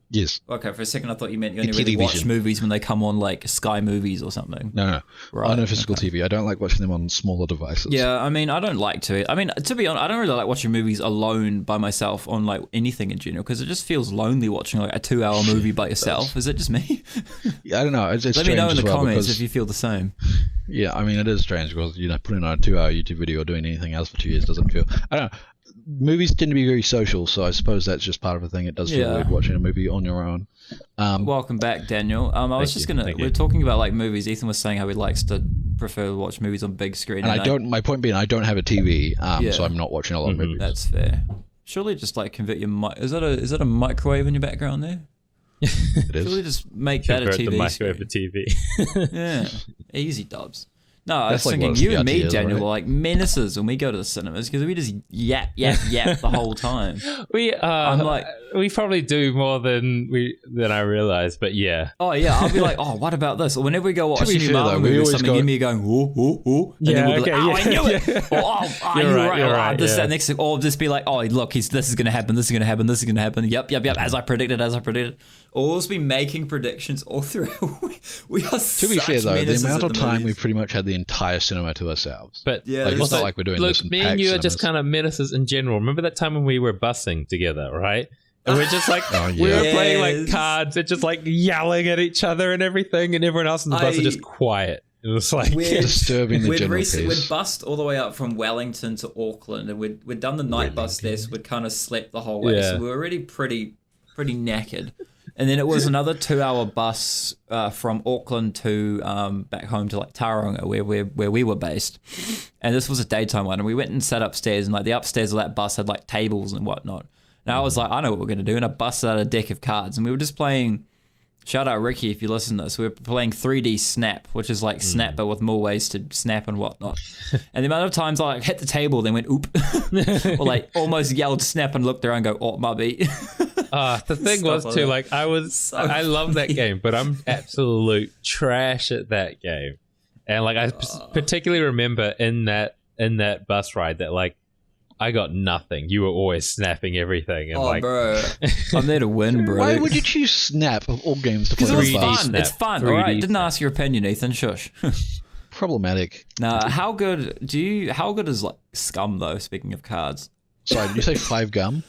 Yes. Okay, for a second I thought you meant you only really watch movies when they come on like Sky Movies or something. No. Right, on a physical TV. I don't like watching them on smaller devices. Yeah, I don't like to. To be honest, I don't really like watching movies alone by myself on like anything in general because it just feels lonely watching like a 2-hour movie by yourself. Is it just me? Yeah, I don't know. It's Let me know in the comments because, if you feel the same. Yeah, it is strange because putting on a 2-hour YouTube video or doing anything else for 2 years doesn't feel. I don't know. Movies tend to be very social, so I suppose that's just part of the thing. It does feel weird watching a movie on your own. Welcome back, Daniel. We're talking about like movies. Ethan was saying how he likes to prefer to watch movies on big screen. And my point being, I don't have a TV, so I'm not watching a lot of movies. That's fair. Surely just like convert your mic. Is that a microwave in your background there? It is. Surely just make that a TV. The microwave for TV. Yeah, easy dubs. No, I was like thinking you and me, is, Daniel, right? were like menaces when we go to the cinemas because we just yap the whole time. We probably do more than I realize, but yeah. Oh yeah, I'll be like, oh, what about this? Or whenever we go watch a new Marvel movie or something, you me going, oh, and then we'll be like, I knew it. Or, you're right. This, that next thing, or just be like, oh, look, this is gonna happen. This is gonna happen. This is gonna happen. Yep. As I predicted. Always be making predictions all through. We are to be fair though, the amount of time we've pretty much had the entire cinema to ourselves. But yeah, it's not like we're doing this in me and you cinemas. are just kind of menaces in general. Remember that time when we were busing together, right? And we're just like we were playing like cards and just like yelling at each other and everything, and everyone else in the bus are just quiet. It was like disturbing the general peace. We'd bust all the way up from Wellington to Auckland, and we'd done the night bus there, so we'd kind of slept the whole way. So we were already pretty knackered. And then it was another 2-hour bus from Auckland to back home to like Tauranga, where we were based. And this was a daytime one. And we went and sat upstairs, and like the upstairs of that bus had like tables and whatnot. And I was like, I know what we're going to do. And I busted out a deck of cards, and we were just playing. Shout out Ricky if you listen to this. We were playing 3D Snap, which is like Snap but with more ways to snap and whatnot. And the amount of times I like hit the table, then went oop, or like almost yelled snap and looked around and go, oh my beat. The thing was too, like I love that game, but I'm absolute trash at that game. And like I particularly remember in that bus ride that like I got nothing. You were always snapping everything. And bro, I'm there to win, bro. Why would you choose Snap of all games to play? Because it was 3D fun. Snap. It's fun, 3D all right? Didn't ask your opinion, Ethan. Shush. problematic. Now, how good is like Scum though? Speaking of cards, Sorry, did you say 5 gum?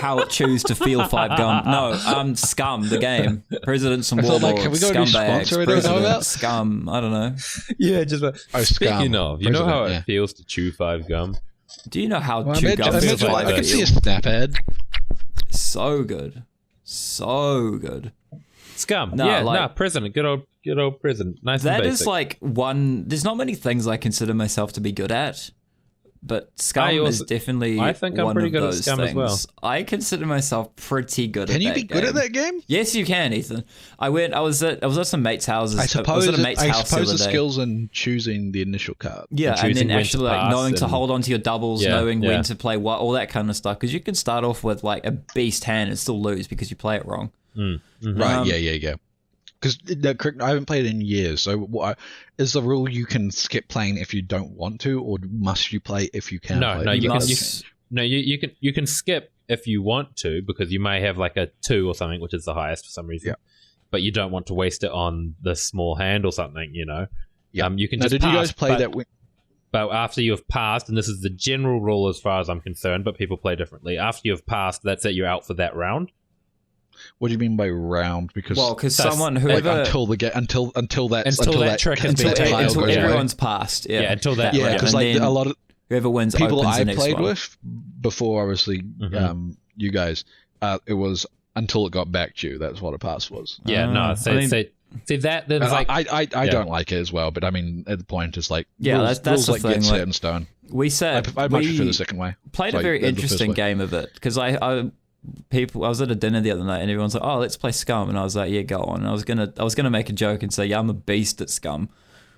how it choose to feel 5 gum? No, Scum, the game. Presidents and I thought, warlords, have we got a new scumbags, sponsor I don't know about? presidents, Scum. I don't know. Yeah, just speaking Scum. of, you know how President, it feels to chew 5 gum? Do you know how Well, chew gum feels I like? can see a snap ad. So good, so good. Scum. No, President. Good old president. Nice and That basic. is like one. There's not many things I consider myself to be good at, but Scum is definitely. I think I'm one pretty of good at those Scum things. as well. I consider myself pretty good at Can that you be good at that game? Yes, you can, Ethan. I was at some mates' houses. I I suppose, was at a mate's house the the other day. skills in choosing the initial card. Yeah, and choosing then when to actually like pass knowing to and- hold on to your doubles, Yeah, knowing yeah. when to play what, all that kind of stuff. Because you can start off with like a beast hand and still lose because you play it wrong. Right, yeah. Because I haven't played in years, so is the rule you can skip playing if you don't want to, or must you play if you can play? You can skip if you want to, because you may have like a 2 or something, which is the highest for some reason. Yeah. But you don't want to waste it on the small hand or something, you know. Yeah. You can Now, just did pass, you guys play but, that? But after you have passed, and this is the general rule as far as I'm concerned, but people play differently. After you have passed, that's it. You're out for that round. What do you mean by round? Because Someone like, whoever until that trick has been taken until goes away. everyone's passed. Yeah, until that. Yeah, round. because And like then a lot of whoever wins people opens the I next played one. with before, obviously, you guys, it was until it got back to you. That's what a pass was. Yeah, no. See that there's And like I don't like it as well, but I mean, at the point is like that's rules the like thing, get set like, in stone. We said I much prefer the second way. Played Sorry, a very the first interesting way. game of it because I was at a dinner the other night and everyone's like, "Oh, let's play Scum," and I was like, "Yeah, go on." And I was gonna make a joke and say, "Yeah, I'm a beast at Scum,"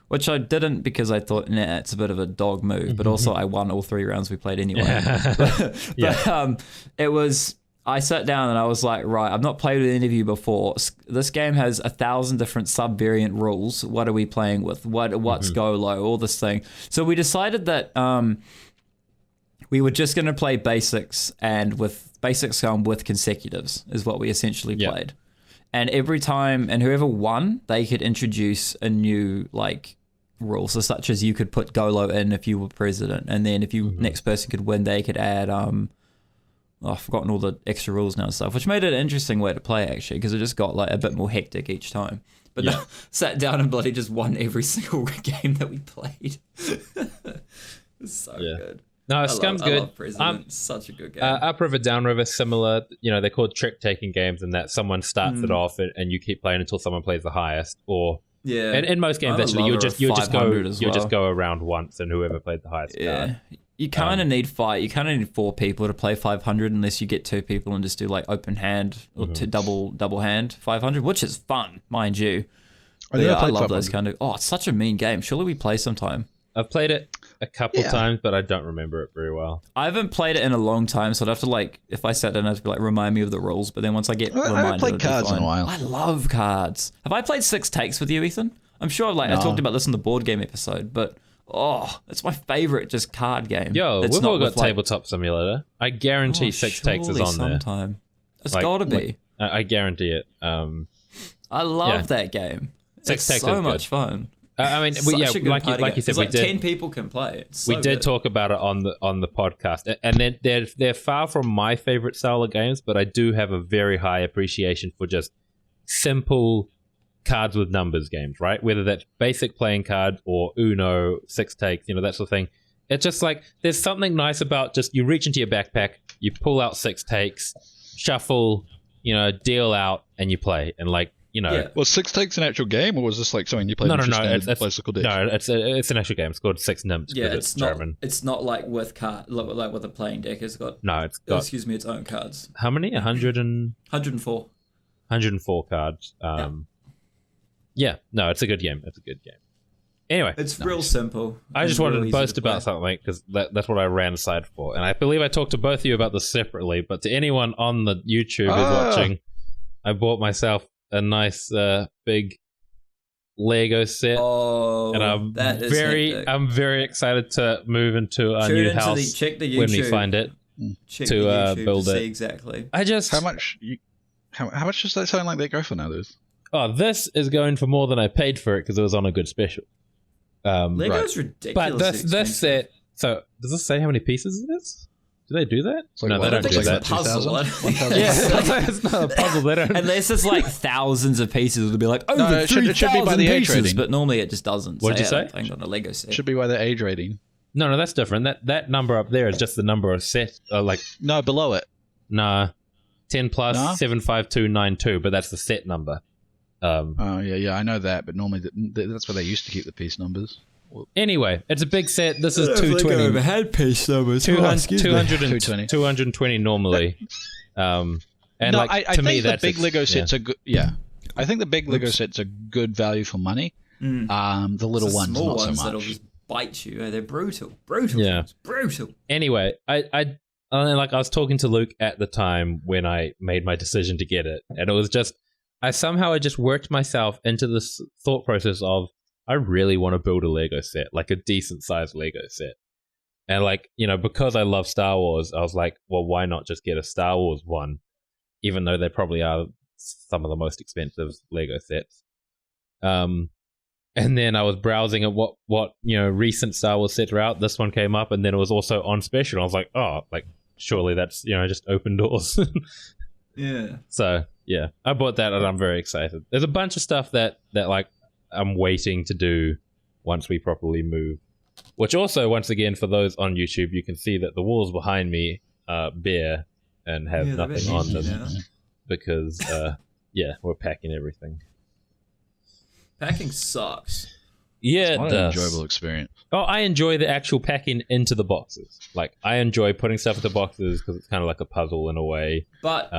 which I didn't because I thought, "Nah, it's a bit of a dog move." But also, I won all 3 rounds we played anyway. It was. I sat down and I was like, right, I've not played with any of you before. This game has 1,000 different sub-variant rules. What are we playing with? What's go low? All this thing. So we decided that we were just going to play basics and with basic Scum with consecutives is what we essentially played. And every time, and whoever won, they could introduce a new like rule. So such as you could put go low in if you were president, and then if you next person could win, they could add I've forgotten all the extra rules now and stuff, which made it an interesting way to play actually, because it just got like a bit more hectic each time. But no, sat down and bloody just won every single game that we played. It's so good. No, Scum's good. I love President. It's such a good game. Upriver, Downriver, similar. You know, they're called trick-taking games, in that someone starts it off and you keep playing until someone plays the highest. Or and in most games, actually, you'll just go around once, and whoever played the highest. Card. You kind of need 4 people to play 500 unless you get 2 people and just do like open hand or double hand 500, which is fun, mind you. I love those kind of. Oh, it's such a mean game. Surely we play sometime. I've played it a couple times, but I don't remember it very well. I haven't played it in a long time, so I'd have to like, if I sat down, I'd have to be like, remind me of the rules. But then once I get reminded, I haven't played cards in a while. I love cards. Have I played 6 Takes with you, Ethan? I'm sure I talked about this in the board game episode, but it's my favorite just card game. Yo, we've all got Tabletop Simulator. I guarantee 6 Takes is on there. Sometime. It's gotta be. I guarantee it. I love that game. It's so much fun. I mean, like you said, we did. 10 people can play it. We did talk about it on the podcast, and they're far from my favorite style of games, but I do have a very high appreciation for just simple cards with numbers games, right? Whether that's basic playing cards or Uno, 6 Takes, that sort of thing. It's just like there's something nice about just you reach into your backpack, you pull out 6 Takes, shuffle, deal out, and you play, and Was 6 Takes an actual game, or was this like something you played? It's bicycle dish? No, it's an actual game. It's called 6 Nymphs. Yeah, it's German. It's not like with with a playing deck. It's got its own cards. How many? 104. 104 cards. Yeah, no, it's a good game. It's a good game. Anyway, it's real simple. I just wanted to boast about something because that's what I ran aside for, and I believe I talked to both of you about this separately. But to anyone on the YouTube who's watching, I bought myself a nice big Lego set, and I'm very excited to move into our new house check the YouTube, when we find it to build it. Exactly. How much does that sound like they go for nowadays? Oh, this is going for more than I paid for it because it was on a good special. Lego's ridiculous. But this set. So does this say how many pieces it is? Do they do that? Like, no, they don't do it's that. a puzzle. Yeah, it's not a puzzle. They don't. Unless it's like thousands of pieces, it'll be like over No, it should be 3,000 by the age pieces. rating. But normally it just doesn't. What'd you say? On a Lego set. Should be by the age rating. No, that's different. That number up there is just the number of set. No, below it. Nah, 10 plus Nah? 75292, but that's the set number. Oh yeah, I know that, but normally that's where they used to keep the piece numbers. Anyway, it's a big set. This is 220. Had piece numbers. 220 normally. And no, like I to think me, the that's big Lego sets are good. Yeah, I think the big Lego sets are good value for money. The little The ones, small not ones so that'll much. just bite you. They're brutal. Yeah. Brutal. Anyway, I was talking to Luke at the time when I made my decision to get it, and it was just I just worked myself into this thought process of I really want to build a Lego set, like a decent sized Lego set. And like, because I love Star Wars, I was like, well, why not just get a Star Wars one, even though they probably are some of the most expensive Lego sets. And then I was browsing at what recent Star Wars sets are out. This one came up, and then it was also on special. I was like, oh, like surely that's just open doors. Yeah. So yeah, I bought that, and I'm very excited. There's a bunch of stuff that like I'm waiting to do once we properly move. Which also, once again, for those on YouTube, you can see that the walls behind me are bare and have nothing on them because we're packing everything. Packing sucks. Yeah, It's it not an does. enjoyable experience. Oh, I enjoy the actual packing into the boxes. Like, I enjoy putting stuff into boxes because it's kind of like a puzzle in a way. But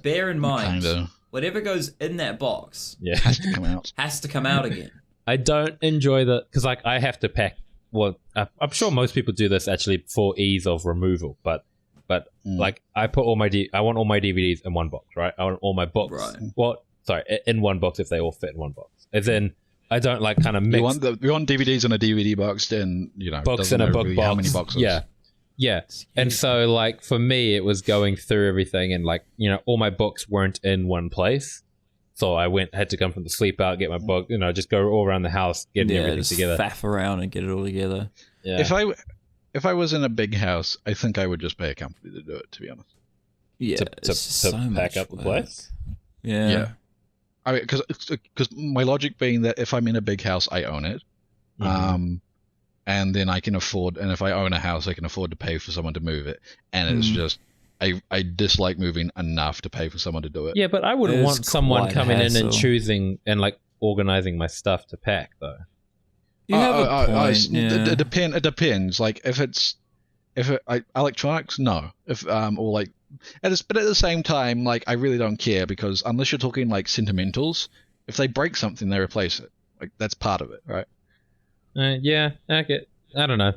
bear in mind, Kinda. whatever goes in that box Yeah, Has to come out. has to come out again. I don't enjoy because like I have to pack. Well, I'm sure most people do this actually for ease of removal, but like I put I want all my DVDs in one box, right? I want all my books. Right. In one box if they all fit in one box. As in, I don't like kind of mix. You want DVDs in a DVD box, then Books in a book box. How many boxes? Yeah. And so like for me, it was going through everything, and like all my books weren't in one place. So I had to come from the sleep out, get my book, just go all around the house, getting everything just together. faff around and get it all together. Yeah. If I was in a big house, I think I would just pay a company to do it. To be honest. Yeah, to it's so pack much up the work. place. Yeah. I mean, because my logic being that if I'm in a big house, I own it, and then I can afford. And if I own a house, I can afford to pay for someone to move it. And it's just, I dislike moving enough to pay for someone to do it. Yeah, but I wouldn't It's want someone quite a coming in and hassle. choosing and like organizing my stuff to pack though. You have a point. It depends. Like if electronics, no. If or like, but at the same time, like I really don't care because unless you're talking like sentimentals, if they break something, they replace it. Like that's part of it, right? Yeah, okay. I don't know.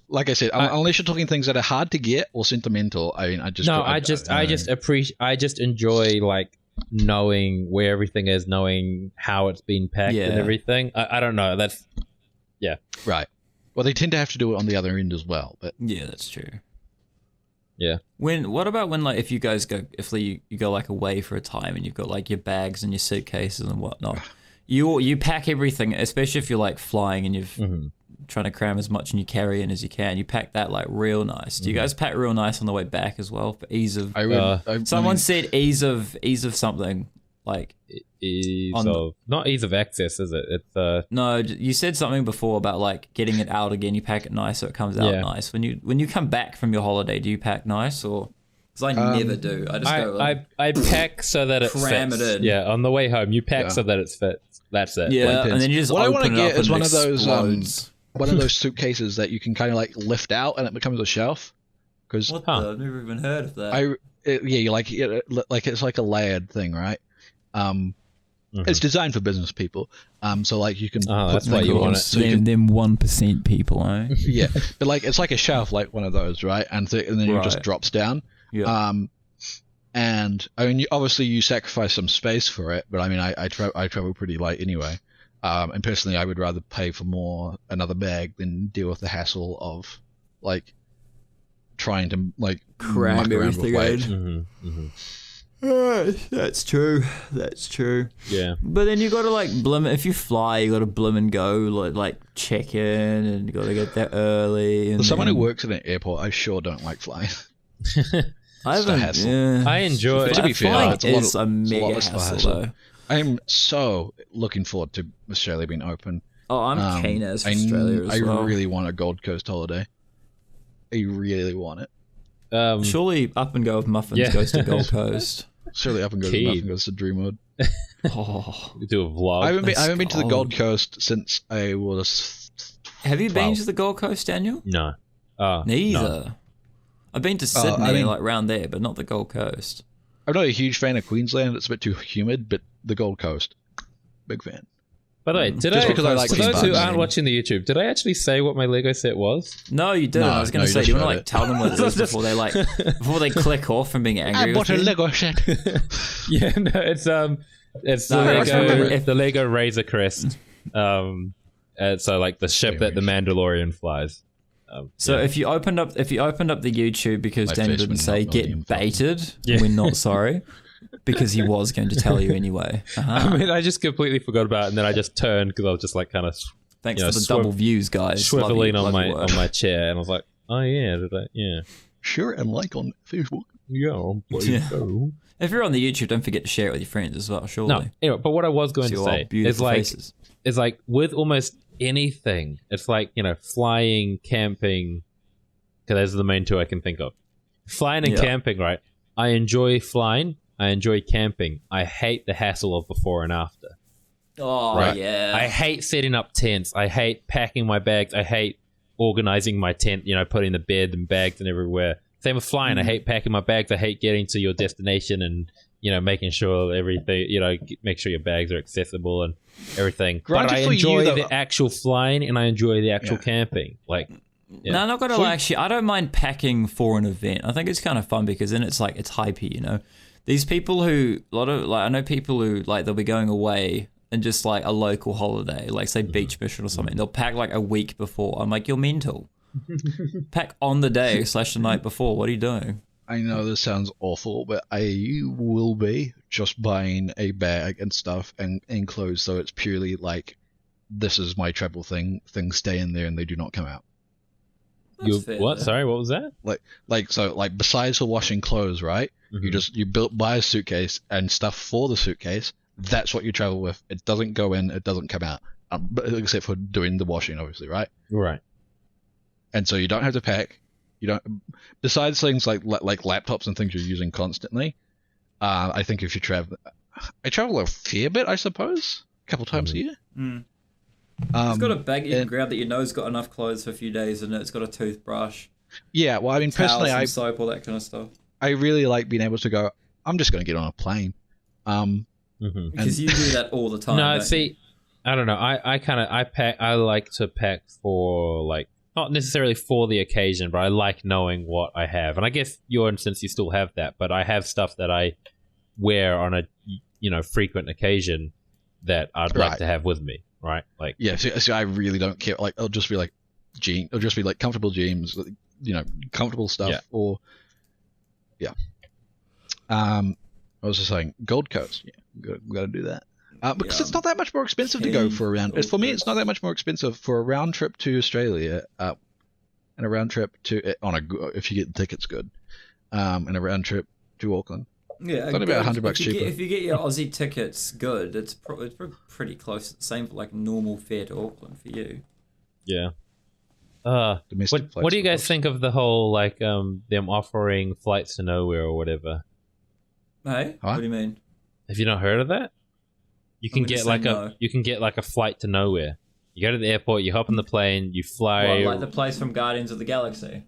Like I said, unless you're talking things that are hard to get or sentimental, I just enjoy like knowing where everything is, knowing how it's been packed and everything. I don't know. That's right. Well, they tend to have to do it on the other end as well, but Yeah, that's true. yeah. What about when like if you guys go you go like away for a time and you've got like your bags and your suitcases and whatnot, you pack everything, especially if you're like flying and you've trying to cram as much in your carry in as you can. You pack that like real nice. Do you guys pack real nice on the way back as well for ease of? Someone said ease of something like not ease of access, is it? It's no. You said something before about like getting it out again. You pack it nice so it comes out nice. When you come back from your holiday, do you pack nice or? Because I never do. I just go. I pack so that it cram fits. it in. Yeah, on the way home, you pack so that it fits. That's it. Yeah, and then you just what I open want to it up get is and one it of those explodes. one of those suitcases that you can kind of like lift out and it becomes a shelf. Because What the? I've never even heard of that. you like it's like a layered thing, right? It's designed for business people. So like you can. That's why you want it. So you can, them 1% people, eh? yeah, but like it's like a shelf, like one of those, right? And then it just drops down. Yeah. And I mean, obviously you sacrifice some space for it, but I mean, I travel pretty light anyway. And personally, I would rather pay for another bag than deal with the hassle of like trying to like Cram muck around with everything weight. in. That's true. That's true. Yeah. But then you got to like if you fly, you got to blim and go, like check in, and you got to get there early. And For someone who works at an airport, I sure don't like flying. I haven't. hassle. Yeah. I enjoy. To be fair, flying it's a lot is of- a it's a lot mega less of a hassle, hassle. though. I'm so looking forward to Australia being open. Oh, I'm keen as for Australia as I well. really want a Gold Coast holiday. I really want it. Surely Up and Go with Muffins goes to Gold Coast. Surely up and goes, Keen. nothing goes to Dream Mode. Oh. We do a vlog. I haven't been to the go. Gold Coast since I was. Have you been 12. to the Gold Coast, Daniel? No. Neither. No. I've been to Sydney, mean- like round there, but not the Gold Coast. I'm not a huge fan of Queensland. It's a bit too humid, but the Gold Coast, big fan. By the way, did Just I? because I like for those theme who parks. aren't watching the YouTube, did I actually say what my Lego set was? No, you didn't. No, I was going to you say, just do you want to read like it. tell them what it is before they click off from being angry with you? Lego set. Yeah, no, it's the No, I just remember Lego if- the Lego Razor Crest. So like the ship that the Mandalorian flies. So if you opened up the YouTube because My Daniel face didn't would say not know the get info. baited, Yeah. we're not sorry. Because he was going to tell you anyway. I mean, I just completely forgot about it, and then I just turned because I was just like kind of Thanks you know, for the double views, guys. Love you, swiveling love on your work. my chair, and I was like, oh yeah, did I? Yeah, Sure, and like on Facebook. yeah. I'll play Yeah. go. If you're on the YouTube, don't forget to share it with your friends as well, surely. No, anyway, but what I was going See to your say is beautiful like faces. it's like with almost anything, it's like, you know, flying, camping, because those are the main two I can think of. Flying and Yeah. camping, right? I enjoy flying. I enjoy camping. I hate the hassle of before and after. Oh, Right. yeah. I hate setting up tents. I hate packing my bags. I hate organizing my tent, you know, putting the bed and bags and everywhere. Same with flying. I hate packing my bags. I hate getting to your destination and, you know, making sure everything, you know, make sure your bags are accessible and everything. Granted but I for you, enjoy though- the actual flying and I enjoy the actual Yeah. camping. Like, yeah. No, I'm not gonna lie. Actually, I don't mind packing for an event. I think it's kind of fun because then it's like it's hypey, you know. These people who I know people who like they'll be going away and just like a local holiday, like say beach mission or something. They'll pack like a week before. I'm like, you're mental. Pack on the day / the night before. What are you doing? I know this sounds awful, but I will be just buying a bag and stuff and clothes, so it's purely like this is my travel thing. Things stay in there and they do not come out. That's fair, what? though. Sorry, what was that? Like besides for washing clothes, right? You buy a suitcase and stuff for the suitcase. That's what you travel with. It doesn't go in. It doesn't come out. But except for doing the washing, obviously, right? Right. And so you don't have to pack. You don't. Besides things like laptops and things you're using constantly, I think if you travel, I travel a fair bit, I suppose, a couple times a year. It's got a bag you can and- grab that you know's got enough clothes for a few days, and it's got a toothbrush, Yeah, well, I mean, towels, personally, and soap, all that kind of stuff. I really like being able to go. I'm just going to get on a plane. Because you do that all the time. No, don't see, I don't know. I like to pack for like not necessarily for the occasion, but I like knowing what I have. And I guess your instance, you still have that, but I have stuff that I wear on a frequent occasion that I'd like Right. to have with me, right? Like, Yeah, so I really don't care. Like, it'll just be like it'll just be like comfortable jeans, comfortable stuff, Yeah. or yeah. I was just saying, Gold Coast. Yeah, we got to do that. Because Yeah. it's not that much more expensive to go for a round. For me, it's not that much more expensive for a round trip to Australia, and a round trip to if you get the tickets good, and a round trip to Auckland. Yeah, It's only about $100 cheaper. If you get your Aussie tickets good, it's pretty close. It's the same for like normal fare to Auckland for you. yeah. Domestic What flights do you guys cost. think of the whole like them offering flights to nowhere or whatever? Hey, Huh? what do you mean? Have you not heard of that? You can I'm gonna get say like no. you can get like a flight to nowhere. You go to the airport, you hop on the plane, you fly. What, like the place from Guardians of the Galaxy?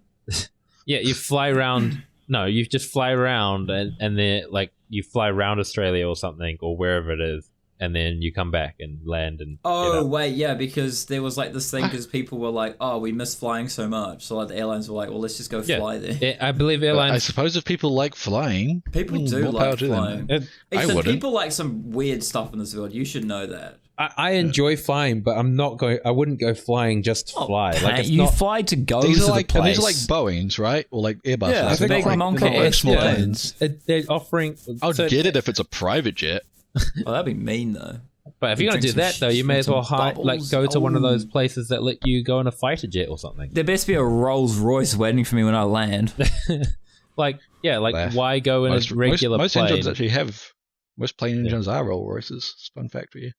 Yeah, you fly around. No, you just fly around and then like you fly around Australia or something or wherever it is, and then you come back and land and. Oh wait, yeah, because there was like this thing because people were like, "Oh, we miss flying so much," so like the airlines were like, "Well, let's just go fly there." I believe But airlines. I suppose if people like flying, People do more power like to them. flying. It- I Ethan, wouldn't. people like some weird stuff in this world. You should know that. I enjoy flying, but I'm not going. I wouldn't go flying just to fly. Like it's you not. fly to go These to are the like place. these are like Boeings, right? Or like Airbuses. Yeah, They're big not monkey they're not like small airplanes. planes. They're offering. I'd get it if it's a private jet. Oh, that'd be mean though. But if you're gonna Drink do some that though, you may as well some bubbles. go to one of those Oh. places that let you go in a fighter jet or something. There best be a Rolls Royce waiting for me when I land. Like Laugh. why go in a regular most plane? engines actually have. Most plane engines are Rolls Royces. It's a fun fact for you.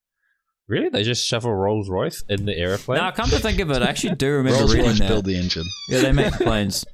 Really, they just shove a Rolls Royce in the airplane? Now, come to think of it, I actually do remember Rolls reading Royce that. build the engine. Yeah, they make planes.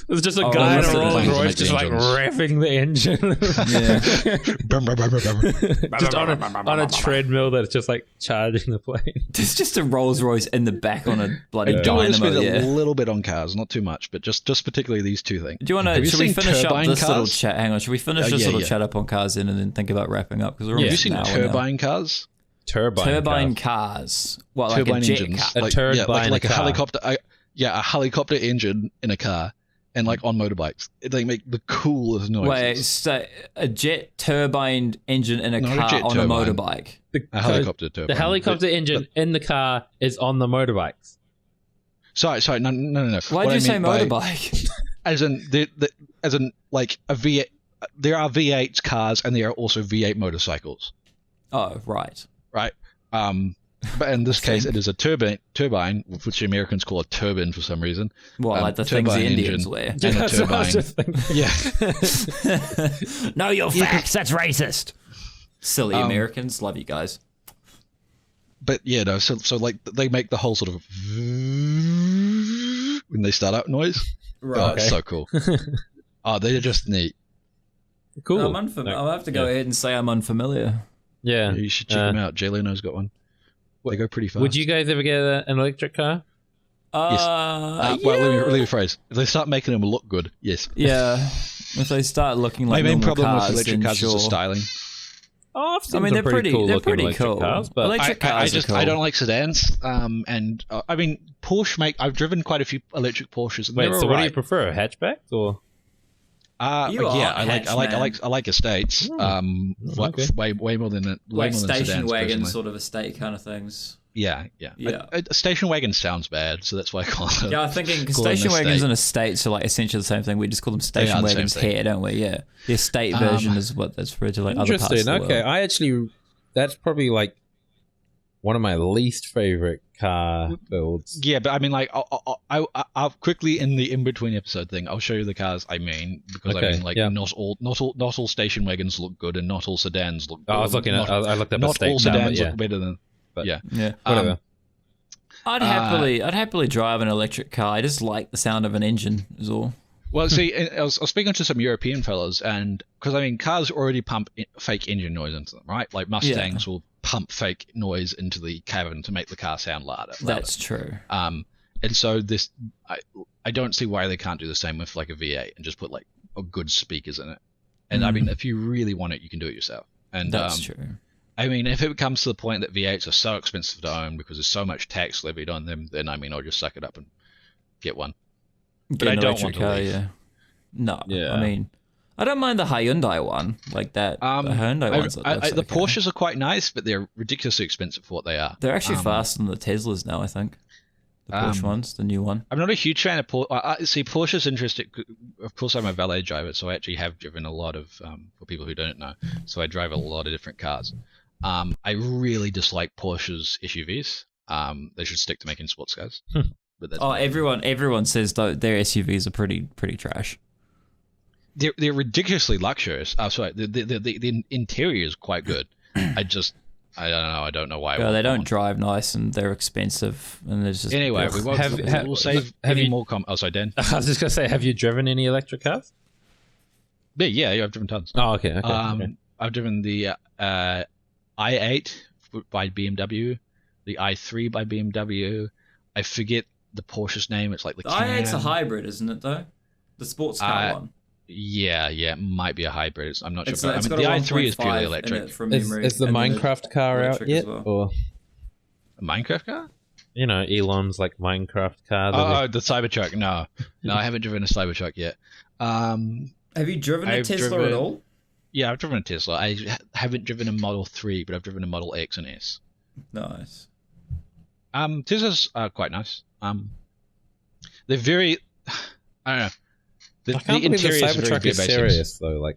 There's just a Oh, guy in listen a to the Rolls planes Royce make just the like engines. revving the engine. Yeah. Brum, brum, brum, brum, brum. Just on a treadmill that's just like charging the plane. There's just a Rolls Royce in the back on a bloody I do want to dynamo, spend a yeah. little bit on cars, not too much, but just particularly these two things. Do you want Have to? you Should we seen finish up turbine this little cars? chat? Hang on. Should we finish this yeah, little yeah. chat up on cars in and then think about wrapping up? Because we're Have you almost seen an hour now. turbine cars? Turbine cars. What, like Turbine a jet engines. car? A turbine like a car. helicopter. A helicopter engine in a car, and like on motorbikes, they make the coolest noises. Wait, so a jet turbine engine in a Not a car jet on turbine. a motorbike? A helicopter turbine. The helicopter engine in the car is on the motorbikes. Sorry, no. Why What did I you say meant by- motorbike? As in, like a V8. There are V8 cars, and there are also V8 motorcycles. Oh, right. Right. But in this case, it is a turbine, which the Americans call a turbine for some reason. Well, like the things the turbine Indians engine. wear. And a That's what I was turbine. just thinking. Yeah. Know your facts. That's racist. Silly Americans. Love you guys. But yeah, no. So like they make the whole sort of when they start up noise. Oh, it's so cool. Oh, they're just neat. Cool. I'm unfamiliar. I'll have to go ahead and say I'm unfamiliar. Yeah. You should check them out. Jay Leno's got one. They go pretty fast. Would you guys ever get an electric car? Yes. Yeah. Well, let me rephrase. If they start making them look good, yes. Yeah. If they start looking like My main normal problem cars, with electric then cars sure. is the styling. Oh, I've seen I mean, some they're pretty cool they're looking pretty electric cool. cars, but Electric cars are cool. I don't like sedans. And I mean, Porsche make. I've driven quite a few electric Porsches. And wait, they're so what do you alright. prefer, hatchbacks or? You Yeah, are I like estates. okay. Way more than like station sedans, wagon personally. sort of estate kind of things. Yeah. Yeah. A station wagon sounds bad, so that's why I call it. Yeah, I'm thinking 'cause call it an station wagons estate. and estates are like essentially the same thing. We just call them They station are the same wagons thing. here, don't we? Yeah. The estate version is what that's referred to like other parts of Interesting. the Okay, world. I actually, that's probably like one of my least favorite car builds. Yeah, but I mean, like, I'll quickly in the in between episode thing, I'll show you the cars I mean, because Okay, I mean, like, yeah. not all station wagons look good, and not all sedans look good. Oh, I was looking at. I looked up a Not state all now, but sedans yeah, look better than. But- yeah. Yeah. whatever. I'd happily drive an electric car. I just like the sound of an engine is all. Well, see, I was speaking to some European fellas, and because I mean, cars already pump fake engine noise into them, right? Like Mustangs will pump fake noise into the cabin to make the car sound louder. That's true. And so this, I don't see why they can't do the same with like a V8 and just put like good speakers in it. And I mean, if you really want it, you can do it yourself. And That's true. I mean, if it comes to the point that V8s are so expensive to own because there's so much tax levied on them, then I mean, I'll just suck it up and get one. Get I an don't electric want to leave. yeah. No, Yeah. I mean, I don't mind the Hyundai one, like that. The Hyundai ones. the Porsches are quite nice, but they're ridiculously expensive for what they are. They're actually faster than the Teslas now, I think. The Porsche ones, the new one. I'm not a huge fan of Porsche. See, Porsche's interesting. Of course, I'm a valet driver, so I actually have driven a lot of, for people who don't know, so I drive a lot of different cars. I really dislike Porsche's SUVs. They should stick to making sports cars. But that's Everyone says though their SUVs are pretty trash. They're ridiculously luxurious. Sorry, the interior is quite good. I don't know. I don't know why. They don't drive nice and they're expensive and there's just Anyway, we'll save any more Oh, sorry, Dan. I was just gonna say, have you driven any electric cars? Yeah, I've driven tons. Oh, okay. Okay. I've driven the i8 by BMW, the i3 by BMW. I forget the Porsche's name. It's like the i8's a Cayenne. hybrid, isn't it though? The sports car one. Yeah, it might be a hybrid. I'm not sure. It's But, got the a i3 is 1.5 purely in electric. it from Is memory, the and then Minecraft car out electric yet? as well. Or A Minecraft car? you know, Elon's like Minecraft car. Oh, the Cybertruck. No, I haven't driven a Cybertruck yet. Have you driven a I've Tesla driven- at all? Yeah, I've driven a Tesla. I haven't driven a Model 3, but I've driven a Model X and S. Nice. Scissors are quite nice. They're very, I don't know. The interior is very is serious though. Like,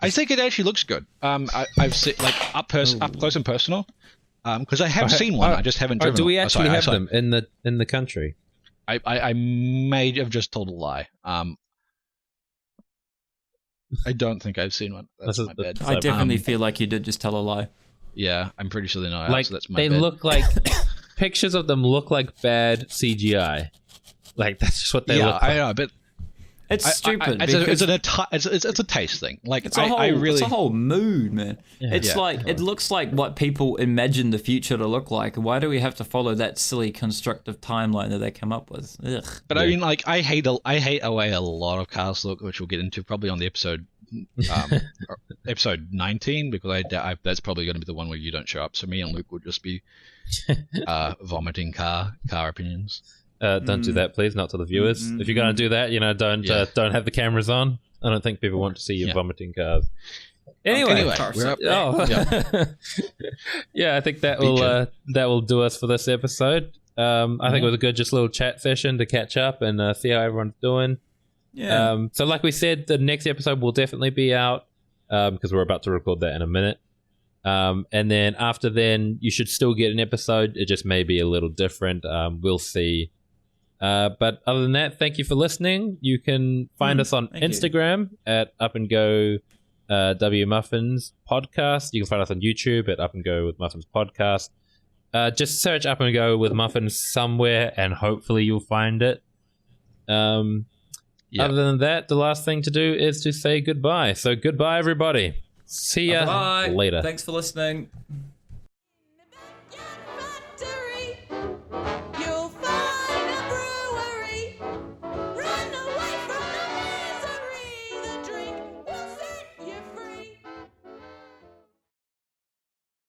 I think it actually looks good. I've seen like up close and personal. Because I have seen one, I just haven't driven. Do we actually have them in the country? I may have just told a lie. I don't think I've seen one. That's my bad. I definitely feel like you did just tell a lie. Yeah, I'm pretty sure they're not like out, so that's my they bad. look like pictures of them look like bad CGI. Like that's just what they look like. I know, but it's stupid. It's a taste thing. Like it's a whole mood, man. Yeah. It's like it looks like what people imagine the future to look like. Why do we have to follow that silly constructive timeline that they come up with? Ugh. But I mean, like I hate away a lot of cars look, which we'll get into probably on the episode. Episode 19, because I that's probably going to be the one where you don't show up. So me and Luke will just be vomiting car opinions. Don't do that, please. Not to the viewers. If you're going to do that, don't have the cameras on. I don't think people want to see you vomiting cars. Anyway, we're up. Yeah, I think that will do us for this episode. I think it was a good just little chat session to catch up and see how everyone's doing. Yeah. So like we said, the next episode will definitely be out because we're about to record that in a minute. And then after then, you should still get an episode. It just may be a little different. We'll see. But other than that, thank you for listening. You can find us on Instagram at Up and Go W Muffins Podcast. You can find us on YouTube at Up and Go with Muffins Podcast. Just search Up and Go with Muffins somewhere, and hopefully you'll find it. Other than that, the last thing to do is to say goodbye. So goodbye, everybody. See ya later. Thanks for listening.